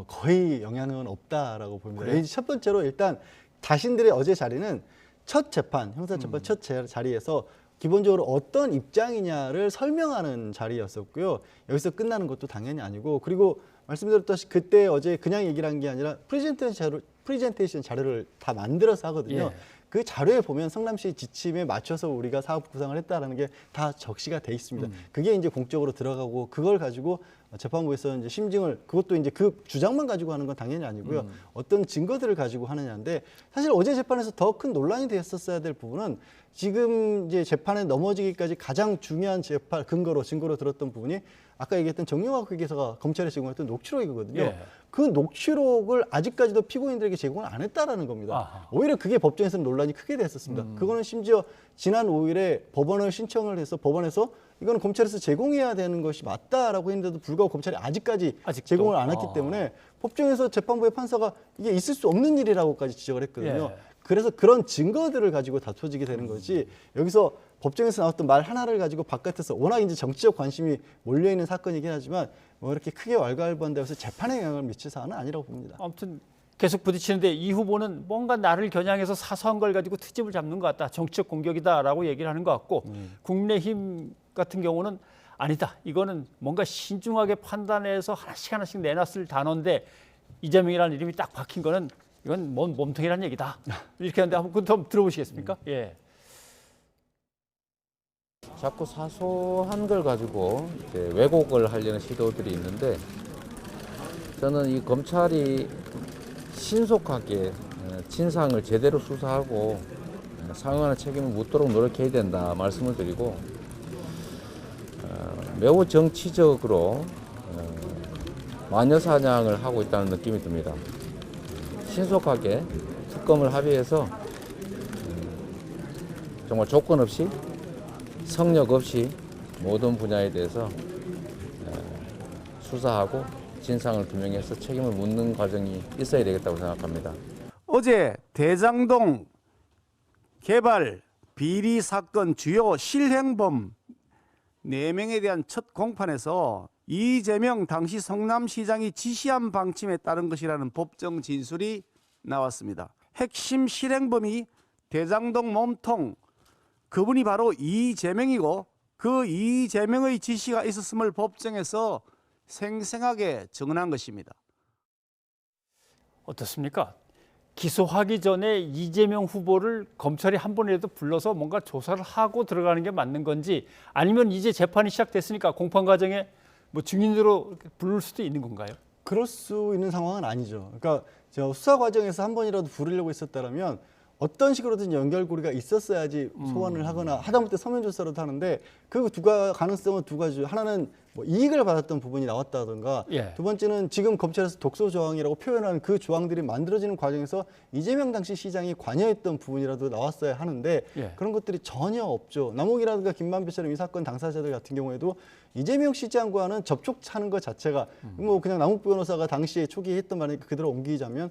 거의 영향은 없다라고 봅니다. 그래요? 첫 번째로 일단 자신들의 어제 자리는 첫 재판, 형사재판 첫 자리에서 기본적으로 어떤 입장이냐를 설명하는 자리였었고요. 여기서 끝나는 것도 당연히 아니고 그리고 말씀드렸다시피 그때 어제 그냥 얘기를 한 게 아니라 프레젠테이션 자료를 다 만들어서 하거든요. 그 자료에 보면 성남시 지침에 맞춰서 우리가 사업 구상을 했다라는 게 다 적시가 돼 있습니다. 그게 이제 공적으로 들어가고 그걸 가지고 재판부에서 이제 심증을 그것도 이제 그 주장만 가지고 하는 건 당연히 아니고요. 어떤 증거들을 가지고 하느냐인데 사실 어제 재판에서 더 큰 논란이 됐었어야 될 부분은 지금 이제 재판에 넘어지기까지 가장 중요한 재판 증거로 들었던 부분이 아까 얘기했던 정용학 회계사가 검찰에 제공했던 녹취록이거든요. 그 녹취록을 아직까지도 피고인들에게 제공을 안 했다라는 겁니다. 오히려 그게 법정에서는 논란이 크게 됐었습니다. 그거는 심지어 지난 5일에 법원을 신청을 해서 법원에서 이거는 검찰에서 제공해야 되는 것이 맞다라고 했는데도 불구하고 검찰이 아직까지 제공을 안 했기 때문에 법정에서 재판부의 판사가 이게 있을 수 없는 일이라고까지 지적을 했거든요. 그래서 그런 증거들을 가지고 다퉈지게 되는 거지 여기서 법정에서 나왔던 말 하나를 가지고 바깥에서 워낙 이제 정치적 관심이 몰려있는 사건이긴 하지만 뭐 이렇게 크게 왈가왈부한다고 해서 재판에 영향을 미칠 사안은 아니라고 봅니다. 아무튼 계속 부딪히는데 이 후보는 뭔가 나를 겨냥해서 사소한 걸 가지고 트집을 잡는 것 같다. 정치적 공격이다라고 얘기를 하는 것 같고 국민의힘 같은 경우는 아니다. 이거는 뭔가 신중하게 판단해서 하나씩 내놨을 단어인데 이재명이라는 이름이 딱 박힌 거는 이건 뭔 몸통이라는 얘기다. 이렇게 하는데 한번 좀 들어보시겠습니까? 예. 자꾸 사소한 걸 가지고 이제 왜곡을 하려는 시도들이 있는데 저는 이 검찰이 신속하게 진상을 제대로 수사하고 상응하는 책임을 묻도록 노력해야 된다 말씀을 드리고 매우 정치적으로 마녀사냥을 하고 있다는 느낌이 듭니다. 신속하게 특검을 합의해서 정말 조건 없이 성역 없이 모든 분야에 대해서 수사하고 진상을 규명해서 책임을 묻는 과정이 있어야 되겠다고 생각합니다. 어제 대장동 개발 비리 사건 주요 실행범 4명에 대한 첫 공판에서 이재명 당시 성남시장이 지시한 방침에 따른 것이라는 법정 진술이 나왔습니다. 핵심 실행범이 대장동 몸통 그분이 바로 이재명이고 그 이재명의 지시가 있었음을 법정에서 생생하게 증언한 것입니다. 어떻습니까? 기소하기 전에 이재명 후보를 검찰이 한 번이라도 불러서 뭔가 조사를 하고 들어가는 게 맞는 건지 아니면 이제 재판이 시작됐으니까 공판 과정에 뭐 증인으로 부를 수도 있는 건가요? 그럴 수 있는 상황은 아니죠. 그러니까 수사 과정에서 한 번이라도 부르려고 했었다면 어떤 식으로든 연결고리가 있었어야지 소환을 하거나 하다못해 서면 조사라도 하는데 그 가능성은 두 가지죠. 하나는 뭐 이익을 받았던 부분이 나왔다든가 예. 두 번째는 지금 검찰에서 독소 조항이라고 표현하는 그 조항들이 만들어지는 과정에서 이재명 당시 시장이 관여했던 부분이라도 나왔어야 하는데 예. 그런 것들이 전혀 없죠. 남욱이라든가 김만배처럼 이 사건 당사자들 같은 경우에도 이재명 시장과는 접촉하는 것 자체가 뭐 그냥 남욱 변호사가 당시에 초기에 했던 말이니까 그대로 옮기자면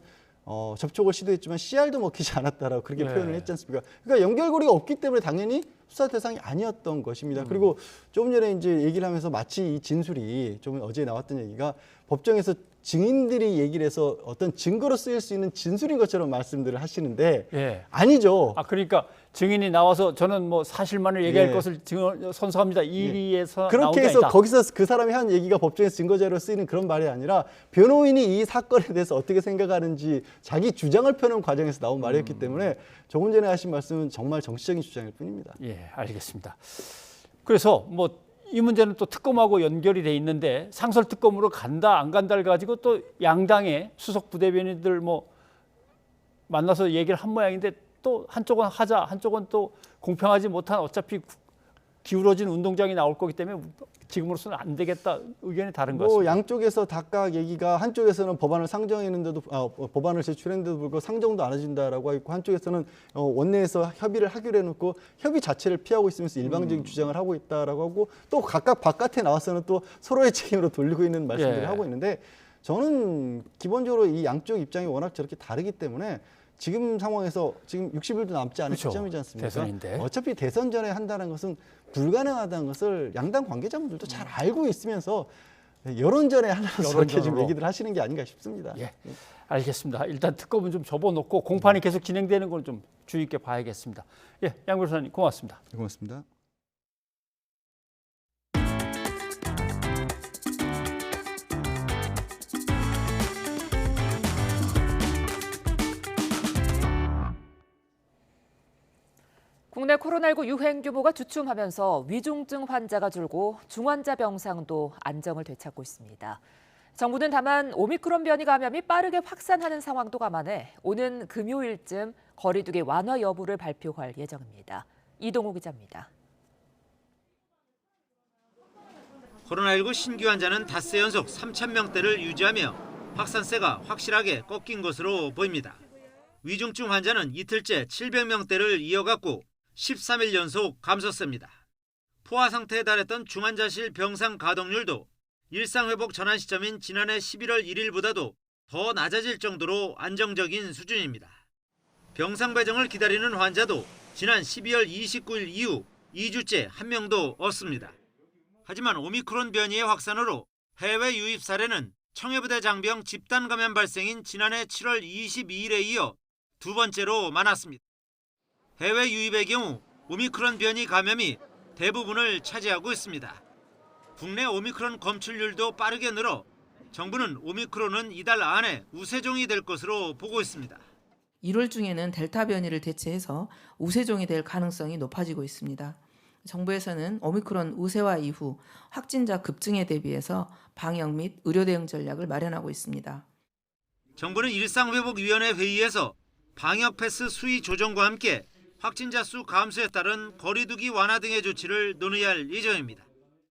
접촉을 시도했지만 씨알도 먹히지 않았다라고 그렇게 네. 표현을 했지 않습니까? 그러니까 연결고리가 없기 때문에 당연히 수사 대상이 아니었던 것입니다. 그리고 조금 전에 이제 얘기를 하면서 마치 이 진술이 좀 어제 나왔던 얘기가 법정에서 증인들이 얘기를 해서 어떤 증거로 쓰일 수 있는 진술인 것처럼 말씀들을 하시는데 예. 아니죠. 그러니까 증인이 나와서 저는 뭐 사실만을 얘기할 예. 것을 선서합니다. 이리에서 그렇게 해서 아니다. 거기서 그 사람이 한 얘기가 법정에서 증거자료로 쓰이는 그런 말이 아니라 변호인이 이 사건에 대해서 어떻게 생각하는지 자기 주장을 펴는 과정에서 나온 말이었기 때문에 조금 전에 하신 말씀은 정말 정치적인 주장일 뿐입니다. 예, 알겠습니다. 그래서 뭐 이 문제는 또 특검하고 연결이 돼 있는데 상설 특검으로 간다 안 간다를 가지고 또 양당의 수석 부대변인들 뭐 만나서 얘기를 한 모양인데 또 한쪽은 하자 한쪽은 또 공평하지 못한 어차피 기울어진 운동장이 나올 거기 때문에 지금으로서는 안 되겠다 의견이 다른 것 같습니다. 양쪽에서 각각 얘기가 한쪽에서는 법안을 상정했는데도 법안을 제출했는데도 불구하고 상정도 안 해준다라고 하고 한쪽에서는 원내에서 협의를 하기로 해놓고 협의 자체를 피하고 있으면서 일방적인 주장을 하고 있다라고 하고 또 각각 바깥에 나와서는 또 서로의 책임으로 돌리고 있는 말씀들을 예. 하고 있는데 저는 기본적으로 이 양쪽 입장이 워낙 저렇게 다르기 때문에 지금 상황에서 지금 60일도 남지 않은 그렇죠. 시점이지 않습니까? 대선인데. 어차피 대선 전에 한다는 것은 불가능하다는 것을 양당 관계자분들도 잘 알고 있으면서 여론전에 하나로 저렇게 지금 얘기들 하시는 게 아닌가 싶습니다. 예, 알겠습니다. 일단 특검은 좀 접어놓고 공판이 계속 진행되는 걸 좀 주의 있게 봐야겠습니다. 예, 양 변호사님 고맙습니다. 고맙습니다. 국내 코로나19 유행 규모가 주춤하면서 위중증 환자가 줄고 중환자 병상도 안정을 되찾고 있습니다. 정부는 다만 오미크론 변이 감염이 빠르게 확산하는 상황도 감안해 오는 금요일쯤 거리두기 완화 여부를 발표할 예정입니다. 이동호 기자입니다. 코로나19 신규 환자는 닷새 연속 3,000명대를 유지하며 확산세가 확실하게 꺾인 것으로 보입니다. 위중증 환자는 이틀째 700명대를 이어갔고 13일 연속 감소세입니다. 포화 상태에 달했던 중환자실 병상 가동률도 일상회복 전환 시점인 지난해 11월 1일보다도 더 낮아질 정도로 안정적인 수준입니다. 병상 배정을 기다리는 환자도 지난 12월 29일 이후 2주째 한 명도 없습니다. 하지만 오미크론 변이의 확산으로 해외 유입 사례는 청해부대 장병 집단 감염 발생인 지난해 7월 22일에 이어 두 번째로 많았습니다. 해외 유입의 경우 오미크론 변이 감염이 대부분을 차지하고 있습니다. 국내 오미크론 검출률도 빠르게 늘어 정부는 오미크론은 이달 안에 우세종이 될 것으로 보고 있습니다. 1월 중에는 델타 변이를 대체해서 우세종이 될 가능성이 높아지고 있습니다. 정부에서는 오미크론 우세화 이후 확진자 급증에 대비해서 방역 및 의료 대응 전략을 마련하고 있습니다. 정부는 일상회복위원회 회의에서 방역 패스 수위 조정과 함께 확진자 수 감소에 따른 거리두기 완화 등의 조치를 논의할 예정입니다.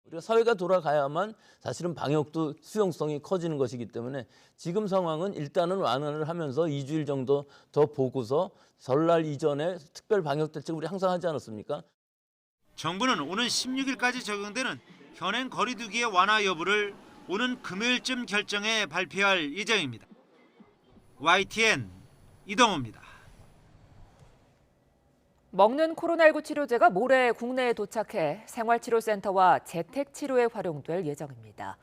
우리가 사회가 돌아가야만 사실은 방역도 수용성이 커지는 것이기 때문에 지금 상황은 일단은 완화를 하면서 2주일 정도 더 보고서 설날 이전에 특별 방역 대책 우리 항상 하지 않았습니까? 정부는 오는 16일까지 적용되는 현행 거리두기의 완화 여부를 오는 금요일쯤 결정해 발표할 예정입니다. YTN 이동호입니다. 먹는 코로나19 치료제가 모레 국내에 도착해 생활치료센터와 재택치료에 활용될 예정입니다.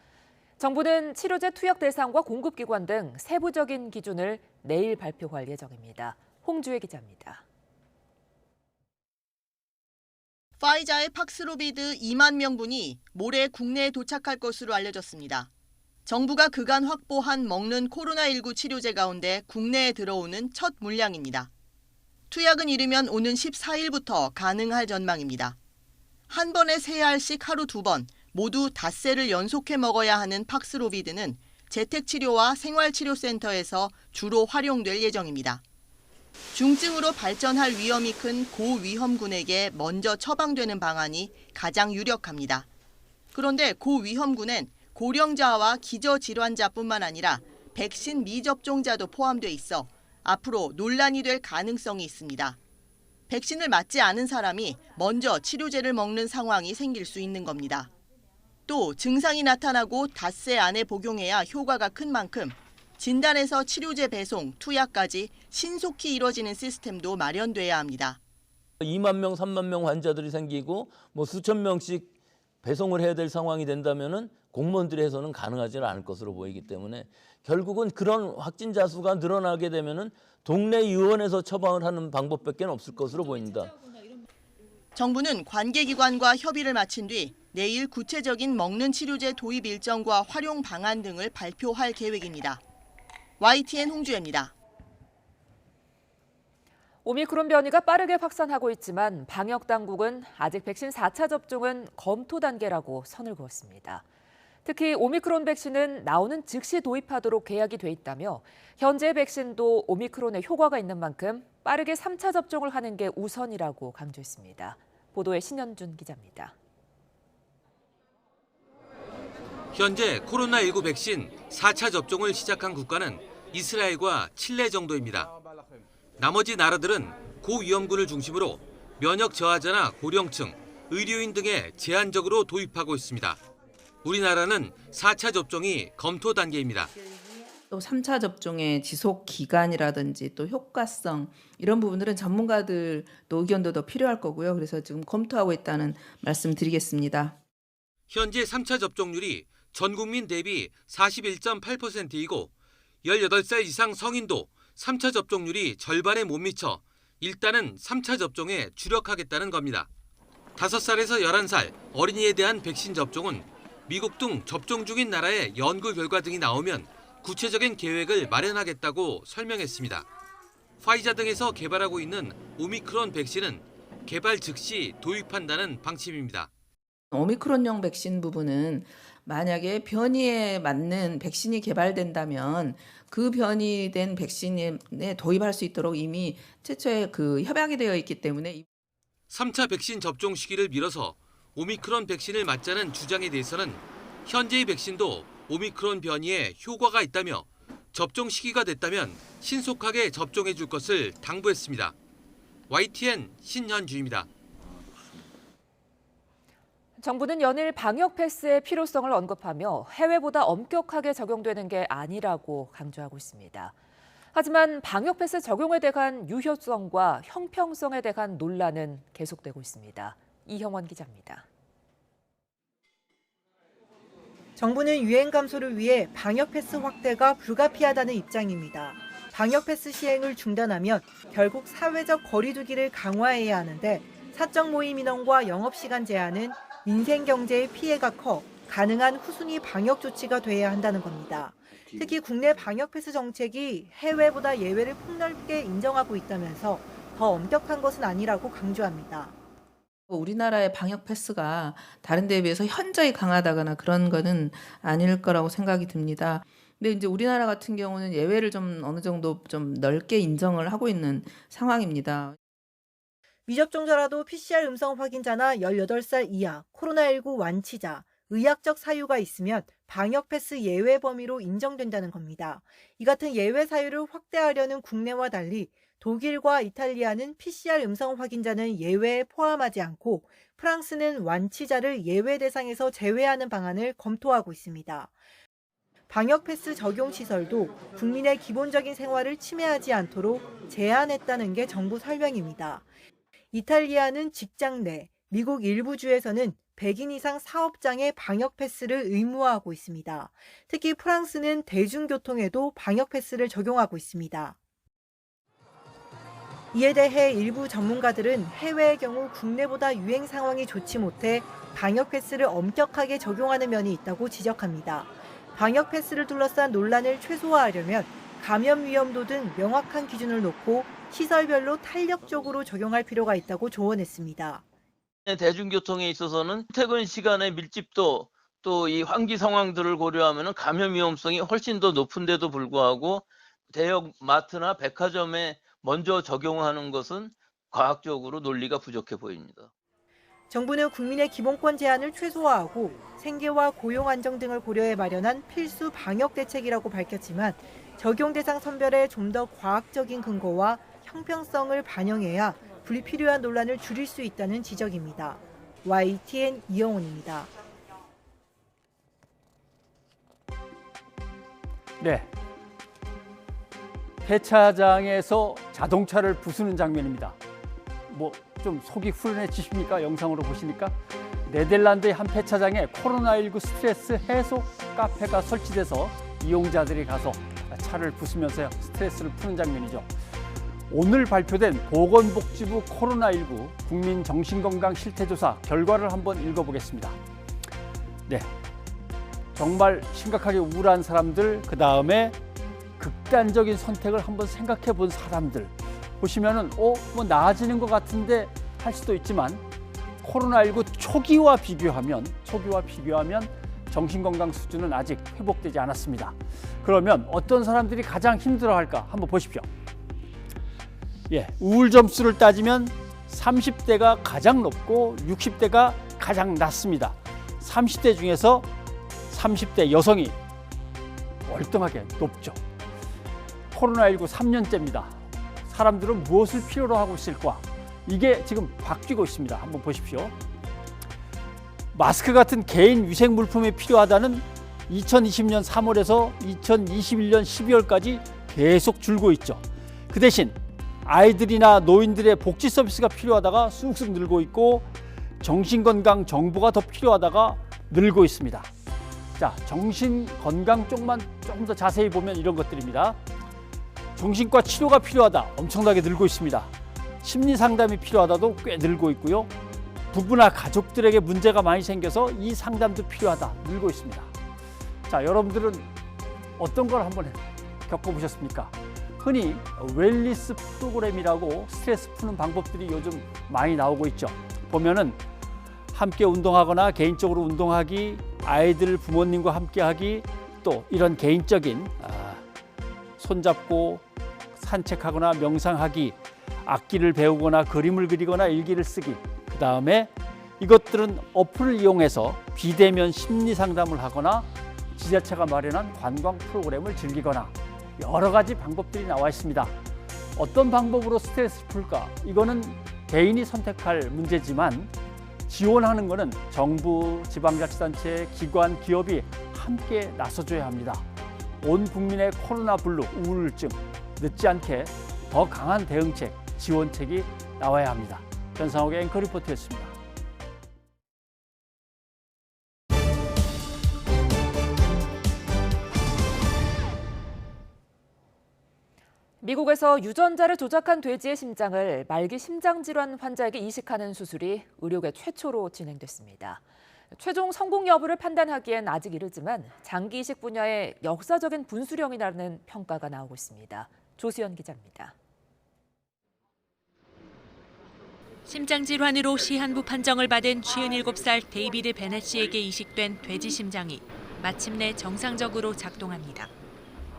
정부는 치료제 투약 대상과 공급기관 등 세부적인 기준을 내일 발표할 예정입니다. 홍주혜 기자입니다. 파이자의 팍스로비드 2만 명분이 모레 국내에 도착할 것으로 알려졌습니다. 정부가 그간 확보한 먹는 코로나19 치료제 가운데 국내에 들어오는 첫 물량입니다. 투약은 이르면 오는 14일부터 가능할 전망입니다. 한 번에 3알씩 하루 2번, 모두 닷새를 연속해 먹어야 하는 팍스로비드는 재택치료와 생활치료센터에서 주로 활용될 예정입니다. 중증으로 발전할 위험이 큰 고위험군에게 먼저 처방되는 방안이 가장 유력합니다. 그런데 고위험군엔 고령자와 기저질환자뿐만 아니라 백신 미접종자도 포함돼 있어 앞으로 논란이 될 가능성이 있습니다. 백신을 맞지 않은 사람이 먼저 치료제를 먹는 상황이 생길 수 있는 겁니다. 또 증상이 나타나고 닷새 안에 복용해야 효과가 큰 만큼 진단에서 치료제 배송, 투약까지 신속히 이뤄지는 시스템도 마련돼야 합니다. 2만 명, 3만 명 환자들이 생기고 뭐 수천 명씩 배송을 해야 될 상황이 된다면은 공무원들이 해서는 가능하지는 않을 것으로 보이기 때문에 결국은 그런 확진자 수가 늘어나게 되면은 동네 의원에서 처방을 하는 방법밖에 없을 것으로 보입니다. 정부는 관계기관과 협의를 마친 뒤 내일 구체적인 먹는 치료제 도입 일정과 활용 방안 등을 발표할 계획입니다. YTN 홍주혜입니다. 오미크론 변이가 빠르게 확산하고 있지만 방역 당국은 아직 백신 4차 접종은 검토 단계라고 선을 그었습니다. 특히 오미크론 백신은 나오는 즉시 도입하도록 계약이 돼 있다며 현재 백신도 오미크론에 효과가 있는 만큼 빠르게 3차 접종을 하는 게 우선이라고 강조했습니다. 보도에 신현준 기자입니다. 현재 코로나19 백신 4차 접종을 시작한 국가는 이스라엘과 칠레 정도입니다. 나머지 나라들은 고위험군을 중심으로 면역 저하자나 고령층, 의료인 등에 제한적으로 도입하고 있습니다. 우리나라는 4차 접종이 검토 단계입니다. 또 3차 접종의 지속 기간이라든지 또 효과성 이런 부분들은 전문가들 또 의견도 더 필요할 거고요. 그래서 지금 검토하고 있다는 말씀 드리겠습니다. 현재 3차 접종률이 전 국민 대비 41.8%이고 18살 이상 성인도 3차 접종률이 절반에 못 미쳐 일단은 3차 접종에 주력하겠다는 겁니다. 5살에서 11살 어린이에 대한 백신 접종은 미국 등 접종 중인 나라의 연구 결과 등이 나오면 구체적인 계획을 마련하겠다고 설명했습니다. 화이자 등에서 개발하고 있는 오미크론 백신은 개발 즉시 도입한다는 방침입니다. 오미크론용 백신 부분은 만약에 변이에 맞는 백신이 개발된다면 그 변이된 백신에 도입할 수 있도록 이미 최초에 협약이 되어 있기 때문에 3차 백신 접종 시기를 미뤄서 오미크론 백신을 맞자는 주장에 대해서는 현재의 백신도 오미크론 변이에 효과가 있다며 접종 시기가 됐다면 신속하게 접종해 줄 것을 당부했습니다. YTN 신현주입니다. 정부는 연일 방역 패스의 필요성을 언급하며 해외보다 엄격하게 적용되는 게 아니라고 강조하고 있습니다. 하지만 방역 패스 적용에 대한 유효성과 형평성에 대한 논란은 계속되고 있습니다. 이형원 기자입니다. 정부는 유행 감소를 위해 방역 패스 확대가 불가피하다는 입장입니다. 방역 패스 시행을 중단하면 결국 사회적 거리 두기를 강화해야 하는데 사적 모임 인원과 영업시간 제한은 민생 경제의 피해가 커 가능한 후순위 방역 조치가 돼야 한다는 겁니다. 특히 국내 방역 패스 정책이 해외보다 예외를 폭넓게 인정하고 있다면서 더 엄격한 것은 아니라고 강조합니다. 우리나라의 방역 패스가 다른 데에 비해서 현저히 강하다거나 그런 거는 아닐 거라고 생각이 듭니다. 근데 이제 우리나라 같은 경우는 예외를 좀 어느 정도 좀 넓게 인정을 하고 있는 상황입니다. 미접종자라도 PCR 음성 확인자나 18살 이하, 코로나19 완치자, 의학적 사유가 있으면 방역 패스 예외 범위로 인정된다는 겁니다. 이 같은 예외 사유를 확대하려는 국내와 달리 독일과 이탈리아는 PCR 음성 확인자는 예외에 포함하지 않고 프랑스는 완치자를 예외 대상에서 제외하는 방안을 검토하고 있습니다. 방역 패스 적용 시설도 국민의 기본적인 생활을 침해하지 않도록 제한했다는 게 정부 설명입니다. 이탈리아는 직장 내, 미국 일부 주에서는 100인 이상 사업장에 방역 패스를 의무화하고 있습니다. 특히 프랑스는 대중교통에도 방역 패스를 적용하고 있습니다. 이에 대해 일부 전문가들은 해외의 경우 국내보다 유행 상황이 좋지 못해 방역 패스를 엄격하게 적용하는 면이 있다고 지적합니다. 방역 패스를 둘러싼 논란을 최소화하려면 감염 위험도 등 명확한 기준을 놓고 시설별로 탄력적으로 적용할 필요가 있다고 조언했습니다. 대중교통에 있어서는 퇴근 시간의 밀집도 또 이 환기 상황들을 고려하면 감염 위험성이 훨씬 더 높은데도 불구하고 대형 마트나 백화점에 먼저 적용하는 것은 과학적으로 논리가 부족해 보입니다. 정부는 국민의 기본권 제한을 최소화하고 생계와 고용 안정 등을 고려해 마련한 필수 방역 대책이라고 밝혔지만 적용 대상 선별에 좀 더 과학적인 근거와 형평성을 반영해야 불필요한 논란을 줄일 수 있다는 지적입니다. YTN 이영훈입니다. 네. 폐차장에서 자동차를 부수는 장면입니다. 뭐 좀 속이 후련해지십니까? 영상으로 보시니까. 네덜란드의 한 폐차장에 코로나19 스트레스 해소 카페가 설치돼서 이용자들이 가서 차를 부수면서 스트레스를 푸는 장면이죠. 오늘 발표된 보건복지부 코로나19 국민 정신건강 실태조사 결과를 한번 읽어보겠습니다. 네, 정말 심각하게 우울한 사람들, 그 다음에 극단적인 선택을 한번 생각해 본 사람들 보시면은 뭐 나아지는 것 같은데 할 수도 있지만 코로나19 초기와 비교하면 정신건강 수준은 아직 회복되지 않았습니다. 그러면 어떤 사람들이 가장 힘들어할까 한번 보십시오. 예, 우울 점수를 따지면 30대가 가장 높고 60대가 가장 낮습니다. 30대 중에서 30대 여성이 월등하게 높죠. 코로나19 3년째입니다. 사람들은 무엇을 필요로 하고 있을까? 이게 지금 바뀌고 있습니다. 한번 보십시오. 마스크 같은 개인 위생 물품이 필요하다는 2020년 3월에서 2021년 12월까지 계속 줄고 있죠. 그 대신 아이들이나 노인들의 복지 서비스가 필요하다가 쑥쑥 늘고 있고 정신건강 정보가 더 필요하다가 늘고 있습니다. 자, 정신건강 쪽만 조금 더 자세히 보면 이런 것들입니다. 정신과 치료가 필요하다 엄청나게 늘고 있습니다. 심리상담이 필요하다도 꽤 늘고 있고요. 부부나 가족들에게 문제가 많이 생겨서 이 상담도 필요하다 늘고 있습니다. 자, 여러분들은 어떤 걸 한번 겪어보셨습니까? 흔히 웰니스 프로그램이라고 스트레스 푸는 방법들이 요즘 많이 나오고 있죠. 보면은 함께 운동하거나 개인적으로 운동하기, 아이들 부모님과 함께하기, 또 이런 개인적인 손잡고 산책하거나 명상하기, 악기를 배우거나 그림을 그리거나 일기를 쓰기, 그 다음에 이것들은 어플을 이용해서 비대면 심리 상담을 하거나 지자체가 마련한 관광 프로그램을 즐기거나 여러 가지 방법들이 나와 있습니다. 어떤 방법으로 스트레스를 풀까? 이거는 개인이 선택할 문제지만 지원하는 것은 정부, 지방자치단체, 기관, 기업이 함께 나서줘야 합니다. 온 국민의 코로나 블루, 우울증, 늦지 않게 더 강한 대응책, 지원책이 나와야 합니다. 변상욱의 앵커 리포트였습니다. 미국에서 유전자를 조작한 돼지의 심장을 말기 심장질환 환자에게 이식하는 수술이 의료계 최초로 진행됐습니다. 최종 성공 여부를 판단하기엔 아직 이르지만 장기 이식 분야의 역사적인 분수령이라는 평가가 나오고 있습니다. 조수연 기자입니다. 심장질환으로 시한부 판정을 받은 57살 데이비드 베넷 씨에게 이식된 돼지 심장이 마침내 정상적으로 작동합니다.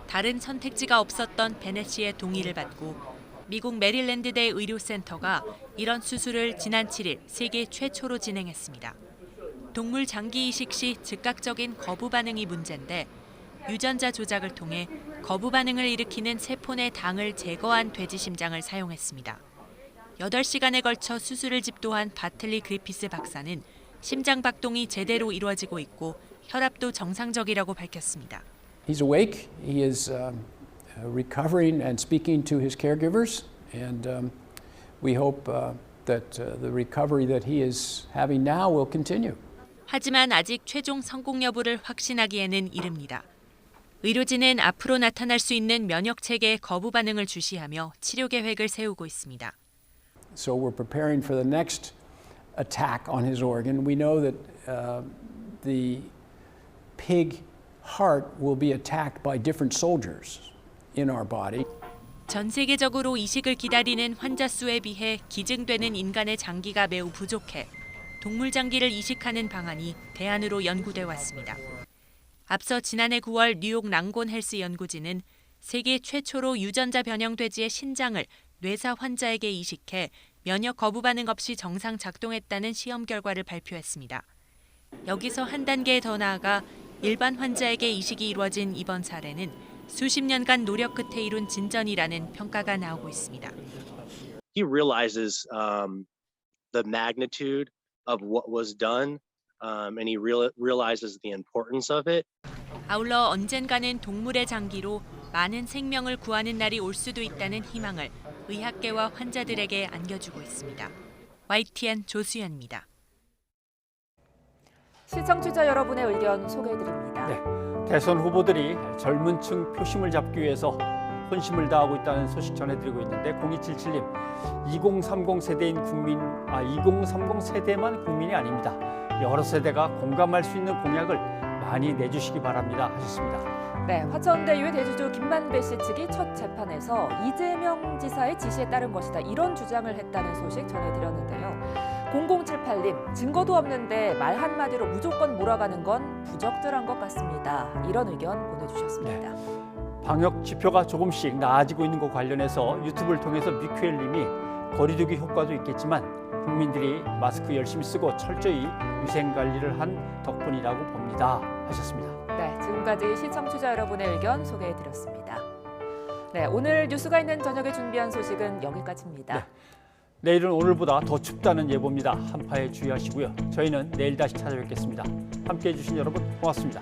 다른 선택지가 없었던 베넷 씨의 동의를 받고 미국 메릴랜드대 의료센터가 이런 수술을 지난 7일 세계 최초로 진행했습니다. 동물 장기 이식 시 즉각적인 거부 반응이 문제인데 유전자 조작을 통해 거부 반응을 일으키는 세포 내 당을 제거한 돼지 심장을 사용했습니다. 8시간에 걸쳐 수술을 집도한 바틀리 그리피스 박사는 심장 박동이 제대로 이루어지고 있고 혈압도 정상적이라고 밝혔습니다. He's awake. He is recovering and speaking to his caregivers, and we hope that the recovery that he is having now will continue. 하지만 아직 최종 성공 여부를 확신하기에는 이릅니다. 의료진은 앞으로 나타날 수 있는 면역 체계의 거부 반응을 주시하며 치료 계획을 세우고 있습니다. So we're preparing for the next attack on his organ. We know that the pig heart will be attacked by different soldiers in our body. 전 세계적으로 이식을 기다리는 환자 수에 비해 기증되는 인간의 장기가 매우 부족해 동물 장기를 이식하는 방안이 대안으로 연구돼 왔습니다. 앞서 지난해 9월 뉴욕 랑곤 헬스 연구진은 세계 최초로 유전자 변형 돼지의 신장을 뇌사 환자에게 이식해 면역 거부 반응 없이 정상 작동했다는 시험 결과를 발표했습니다. 여기서 한 단계 더 나아가 일반 환자에게 이식이 이루어진 이번 사례는 수십 년간 노력 끝에 이룬 진전이라는 평가가 나오고 있습니다. He realizes the magnitude of what was done, and he realizes the importance of it. 아울러 언젠가는 동물의 장기로 많은 생명을 구하는 날이 올 수도 있다는 희망을 의학계와 환자들에게 안겨주고 있습니다. YTN 조수연입니다. 시청자 여러분의 의견 소개해드립니다. 네, 대선 후보들이 젊은 층 표심을 잡기 위해서 혼심을 다하고 있다는 소식 전해드리고 있는데 0277님, 2030 세대인 2030 세대만 국민이 아닙니다. 여러 세대가 공감할 수 있는 공약을 많이 내주시기 바랍니다 하셨습니다. 네, 화천대유의 대주주 김만배 씨 측이 첫 재판에서 이재명 지사의 지시에 따른 것이다, 이런 주장을 했다는 소식 전해드렸는데요. 0078님, 증거도 없는데 말 한마디로 무조건 몰아가는 건 부적절한 것 같습니다. 이런 의견 보내주셨습니다. 네, 방역 지표가 조금씩 나아지고 있는 것 관련해서 유튜브를 통해서 미큐엘님이 거리두기 효과도 있겠지만 국민들이 마스크 열심히 쓰고 철저히 위생관리를 한 덕분이라고 봅니다 하셨습니다. 네, 지금까지 시청자 여러분의 의견 소개해드렸습니다. 네, 오늘 뉴스가 있는 저녁에 준비한 소식은 여기까지입니다. 네, 내일은 오늘보다 더 춥다는 예보입니다. 한파에 주의하시고요. 저희는 내일 다시 찾아뵙겠습니다. 함께해 주신 여러분 고맙습니다.